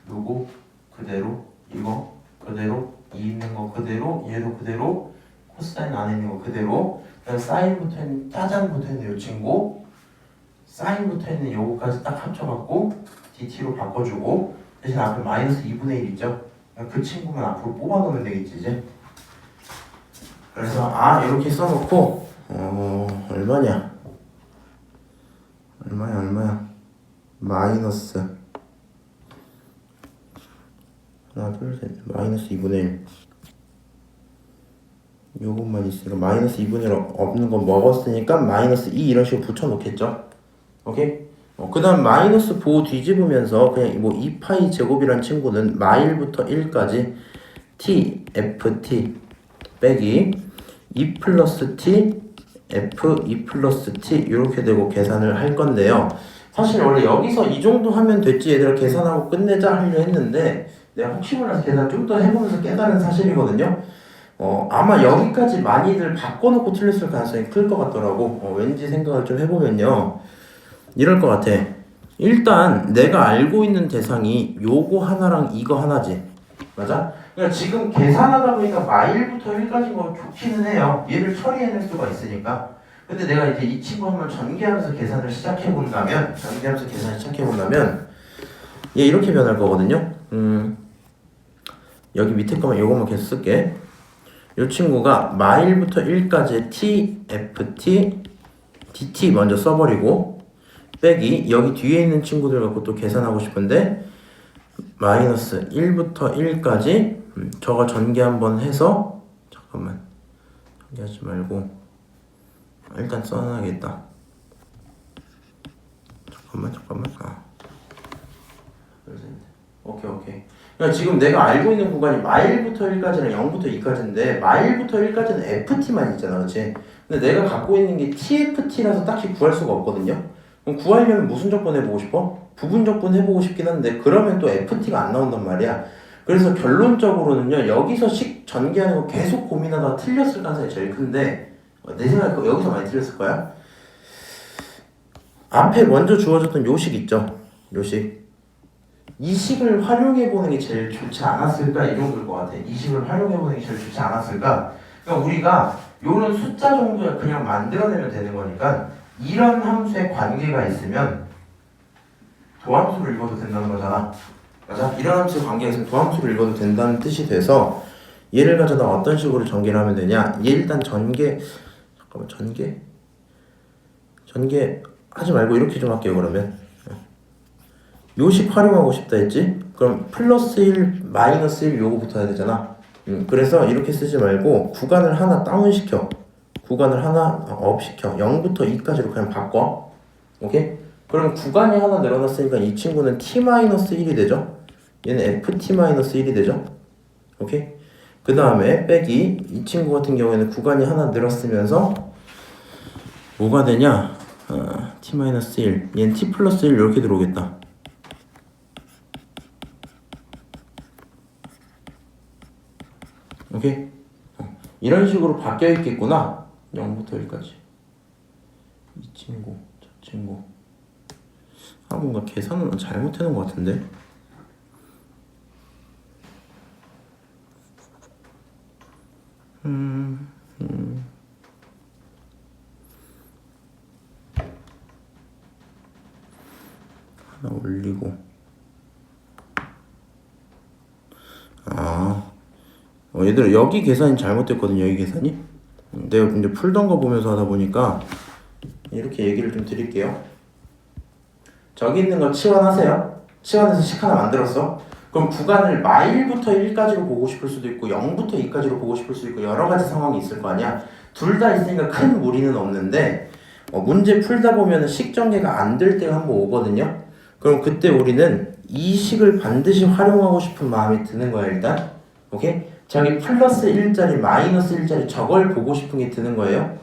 요거 그대로, 이거 그대로, 이 있는 거 그대로, 얘도 그대로, 코사인 안에 있는 거 그대로, 그다음에 사인 붙어 있는, 짜잔 붙어 있는 요 친구, 사인 붙어 있는 요거까지 딱 합쳐갖고 dt로 바꿔주고, 대신 앞에 마이너스 2분의 1 있죠? 그 친구만 앞으로 뽑아놓으면 되겠지 이제. 그래서 이렇게 써놓고 얼마냐? 얼마야? 마이너스 하나 둘셋 마이너스 2분의 1 요것만 있으니까 마이너스 2분의 1 없는 거 먹었으니까 마이너스 2 이런 식으로 붙여놓겠죠. 오케이? 그 다음 마이너스 보호 뒤집으면서 그냥 뭐 2파이 제곱이란 친구는 마일부터 1까지 t, ft 빼기 2 플러스 t, f 2 플러스 t 이렇게 되고 계산을 할 건데요. 사실 원래 여기서 이 정도 하면 됐지 얘들아 계산하고 끝내자 하려 했는데 내가 혹시 몰라서 계산 좀 더 해보면서 깨달은 사실이거든요. 아마 여기까지 많이들 바꿔놓고 틀렸을 가능성이 클 것 같더라고. 왠지 생각을 좀 해보면요. 이럴 것 같아. 일단 내가 알고 있는 대상이 요거 하나랑 이거 하나지. 맞아? 그러니까 지금 계산하다 보니까 마일부터 1까지인 거 좋기는 해요. 얘를 처리해낼 수가 있으니까. 근데 내가 이제 이 친구 한번 전개하면서 계산을 시작해본다면 얘 이렇게 변할 거거든요. 여기 밑에 거만 요것만 계속 쓸게. 요 친구가 마일부터 1까지 t, ft, dt 먼저 써버리고 빼기 여기 뒤에 있는 친구들 갖고 또 계산하고 싶은데 마이너스 1부터 1까지 저거 전개 한번 해서 잠깐만 전개하지 말고 일단 써놔야겠다. 잠깐만 오케이. 그러니까 지금 내가 알고 있는 구간이 마일부터 1까지랑 0부터 2까지인데 마일부터 1까지는 ft만 있잖아, 그렇지? 근데 내가 갖고 있는 게 tft라서 딱히 구할 수가 없거든요. 그럼 구하려면 무슨 적분 해보고 싶어? 부분 적분 해보고 싶긴 한데 그러면 또 ft가 안 나온단 말이야. 그래서 결론적으로는요, 여기서 식 전개하는 거 계속 고민하다가 틀렸을 가능성이 제일 큰데 내 생각에 여기서 많이 틀렸을 거야. 앞에 먼저 주어졌던 요식 있죠? 요식. 이 식을 활용해보는 게 제일 좋지 않았을까? 이 정도일 것 같아. 이 식을 활용해보는 게 제일 좋지 않았을까? 그러니까 우리가 요런 숫자 정도에 그냥 만들어내면 되는 거니까 이런 함수의 관계가 있으면 도함수를 읽어도 된다는 거잖아. 맞아? 이런 함수의 관계가 있으면 도함수를 읽어도 된다는 뜻이 돼서 얘를 가져다 어떤 식으로 전개를 하면 되냐? 얘 일단 전개 하지 말고 이렇게 좀 할게요. 그러면 요식 활용하고 싶다 했지? 그럼 플러스 1, 마이너스 1 요거부터 해야 되잖아. 그래서 이렇게 쓰지 말고 구간을 하나 다운시켜. 구간을 하나 업시켜. 0부터 2까지로 그냥 바꿔. 오케이? 그럼 구간이 하나 늘어났으니까 이 친구는 t-1이 되죠? 얘는 ft-1이 되죠? 오케이? 그 다음에 빼기 이 친구 같은 경우에는 구간이 하나 늘었으면서 뭐가 되냐? t-1 얘는 t 플러스 1 이렇게 들어오겠다. 오케이? 이런 식으로 바뀌어 있겠구나. 0부터 1까지. 이 친구, 저 친구. 뭔가 계산은 잘못해 놓은 것 같은데. 하나 올리고. 얘들아 여기 계산이 잘못됐거든요. 여기 계산이. 내가 이제 풀던 거 보면서 하다 보니까 이렇게 얘기를 좀 드릴게요. 저기 있는 거 치환하세요. 치환해서 식 하나 만들었어. 그럼 구간을 마일부터 1까지로 보고 싶을 수도 있고 0부터 2까지로 보고 싶을 수도 있고 여러 가지 상황이 있을 거 아니야. 둘 다 있으니까 큰 무리는 없는데 문제 풀다 보면 식 전개가 안 될 때가 한번 오거든요. 그럼 그때 우리는 이 식을 반드시 활용하고 싶은 마음이 드는 거야 일단. 오케이? 자기 플러스 1짜리 마이너스 1짜리 저걸 보고 싶은 게 드는 거예요.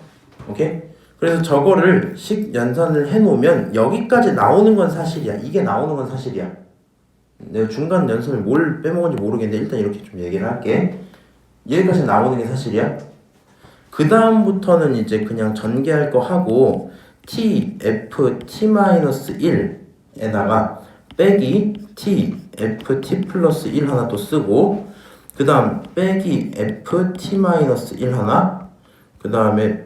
오케이? 그래서 저거를 식 연산을 해놓으면 여기까지 나오는 건 사실이야. 이게 나오는 건 사실이야. 내가 중간 연산을 뭘 빼먹은지 모르겠는데 일단 이렇게 좀 얘기를 할게. 여기까지 나오는 게 사실이야. 그 다음부터는 이제 그냥 전개할 거 하고 t, f, t-1에다가 빼기 t, f, t 플러스 1 하나 또 쓰고 그 다음 빼기 f, t-1 하나 그 다음에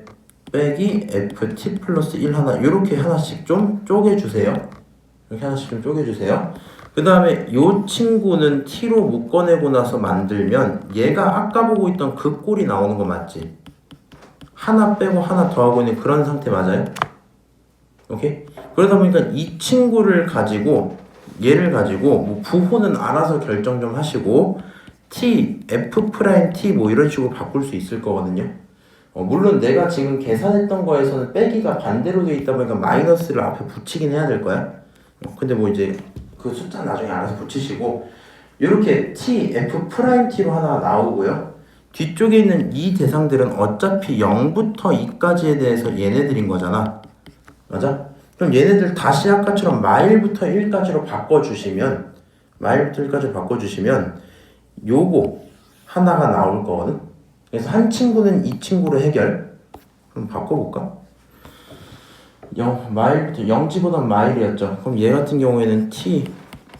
빼기 f, t 플러스 1 하나 이렇게 하나씩 좀 쪼개주세요. 이렇게 하나씩 좀 쪼개주세요. 그 다음에 요 친구는 t로 묶어내고 나서 만들면 얘가 아까 보고 있던 그 꼴이 나오는 거 맞지? 하나 빼고 하나 더하고 있는 그런 상태 맞아요? 오케이? 그러다 보니까 이 친구를 가지고 얘를 가지고 뭐 부호는 알아서 결정 좀 하시고 t, f 프라임 t 뭐 이런 식으로 바꿀 수 있을 거거든요. 물론 내가 지금 계산했던 거에서는 빼기가 반대로 돼 있다 보니까 마이너스를 앞에 붙이긴 해야 될 거야. 근데 뭐 이제 그 숫자 나중에 알아서 붙이시고 이렇게 t, f 프라임 t로 하나 나오고요. 뒤쪽에 있는 이 대상들은 어차피 0부터 2까지에 대해서 얘네들인 거잖아. 맞아? 그럼 얘네들 다시 아까처럼 마일부터 1까지로 바꿔주시면 요거 하나가 나올 거거든. 그래서 한 친구는 이 친구로 해결. 그럼 바꿔볼까? 0마일부터 0지보단 마일이었죠. 그럼 얘 같은 경우에는 t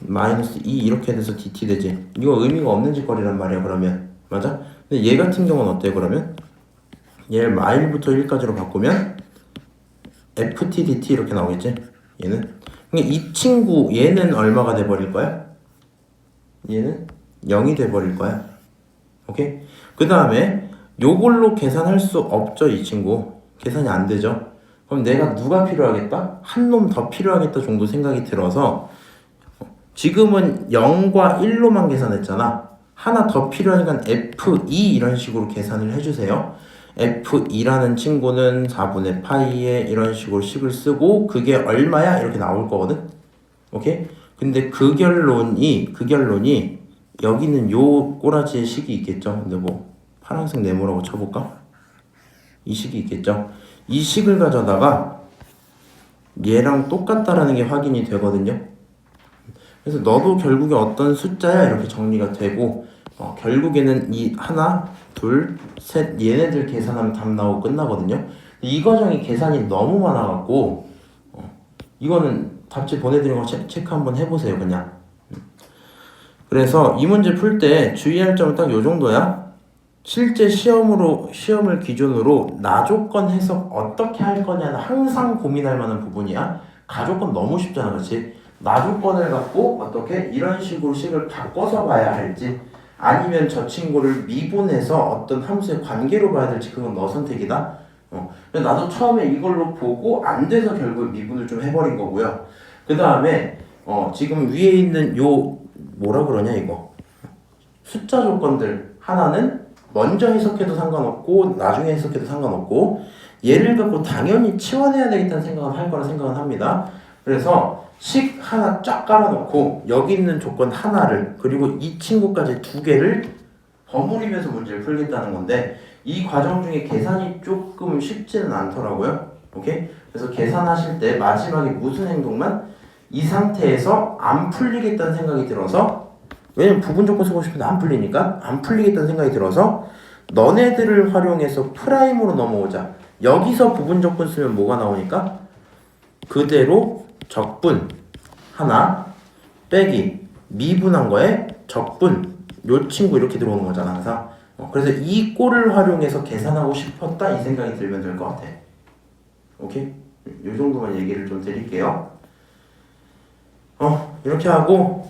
마이너스 2 이렇게 돼서 dt 되지. 이거 의미가 없는 짓거리란 말이야. 그러면 맞아? 근데 얘 같은 경우는 어때? 그러면 얘를 마일부터 1까지로 바꾸면 ft dt 이렇게 나오겠지? 얘는 그러니까 이 친구 얘는 얼마가 돼버릴 거야? 얘는 0이 돼버릴 거야. 오케이? 그 다음에 요걸로 계산할 수 없죠. 이 친구 계산이 안 되죠. 그럼 내가 누가 필요하겠다? 한 놈 더 필요하겠다 정도 생각이 들어서 지금은 0과 1로만 계산했잖아. 하나 더 필요하니까 F2 이런 식으로 계산을 해주세요. F2라는 친구는 4분의 파이에 이런 식으로 식을 쓰고 그게 얼마야? 이렇게 나올 거거든. 오케이? 근데 그 결론이 여기는 요 꼬라지의 식이 있겠죠. 근데 뭐 파란색 네모라고 쳐볼까? 이 식이 있겠죠. 이 식을 가져다가 얘랑 똑같다라는 게 확인이 되거든요. 그래서 너도 결국에 어떤 숫자야 이렇게 정리가 되고 결국에는 이 하나, 둘, 셋 얘네들 계산하면 답 나오고 끝나거든요. 이 과정이 계산이 너무 많아갖고 이거는 답지 보내드린 거 체크 한번 해보세요. 그냥. 그래서 이 문제 풀 때 주의할 점은 딱 요 정도야. 실제 시험을 기준으로 나조건 해석 어떻게 할 거냐는 항상 고민할 만한 부분이야. 가조건 너무 쉽잖아, 그렇지? 나조건을 갖고 어떻게 이런 식으로 식을 바꿔서 봐야 할지 아니면 저 친구를 미분해서 어떤 함수의 관계로 봐야 될지 그건 너 선택이다. 나도 처음에 이걸로 보고 안 돼서 결국 미분을 좀 해버린 거고요. 그 다음에 지금 위에 있는 요 뭐라 그러냐 이거 숫자 조건들 하나는 먼저 해석해도 상관없고 나중에 해석해도 상관없고 얘를 갖고 당연히 치환해야 되겠다는 생각은 할 거라 생각은 합니다. 그래서 식 하나 쫙 깔아놓고 여기 있는 조건 하나를 그리고 이 친구까지 두 개를 버무리면서 문제를 풀겠다는 건데 이 과정 중에 계산이 조금 쉽지는 않더라고요. 오케이? 그래서 계산하실 때 마지막에 무슨 행동만 이 상태에서 안 풀리겠다는 생각이 들어서 왜냐면 부분 조건 쓰고 싶은데 안 풀리니까 안 풀리겠다는 생각이 들어서 너네들을 활용해서 프라임으로 넘어오자. 여기서 부분 조건 쓰면 뭐가 나오니까 그대로 적분 하나 빼기 미분한 거에 적분 요 친구 이렇게 들어오는 거잖아 항상. 그래서 이 꼴을 활용해서 계산하고 싶었다 이 생각이 들면 될 것 같아. 오케이? 요 정도만 얘기를 좀 드릴게요. 이렇게 하고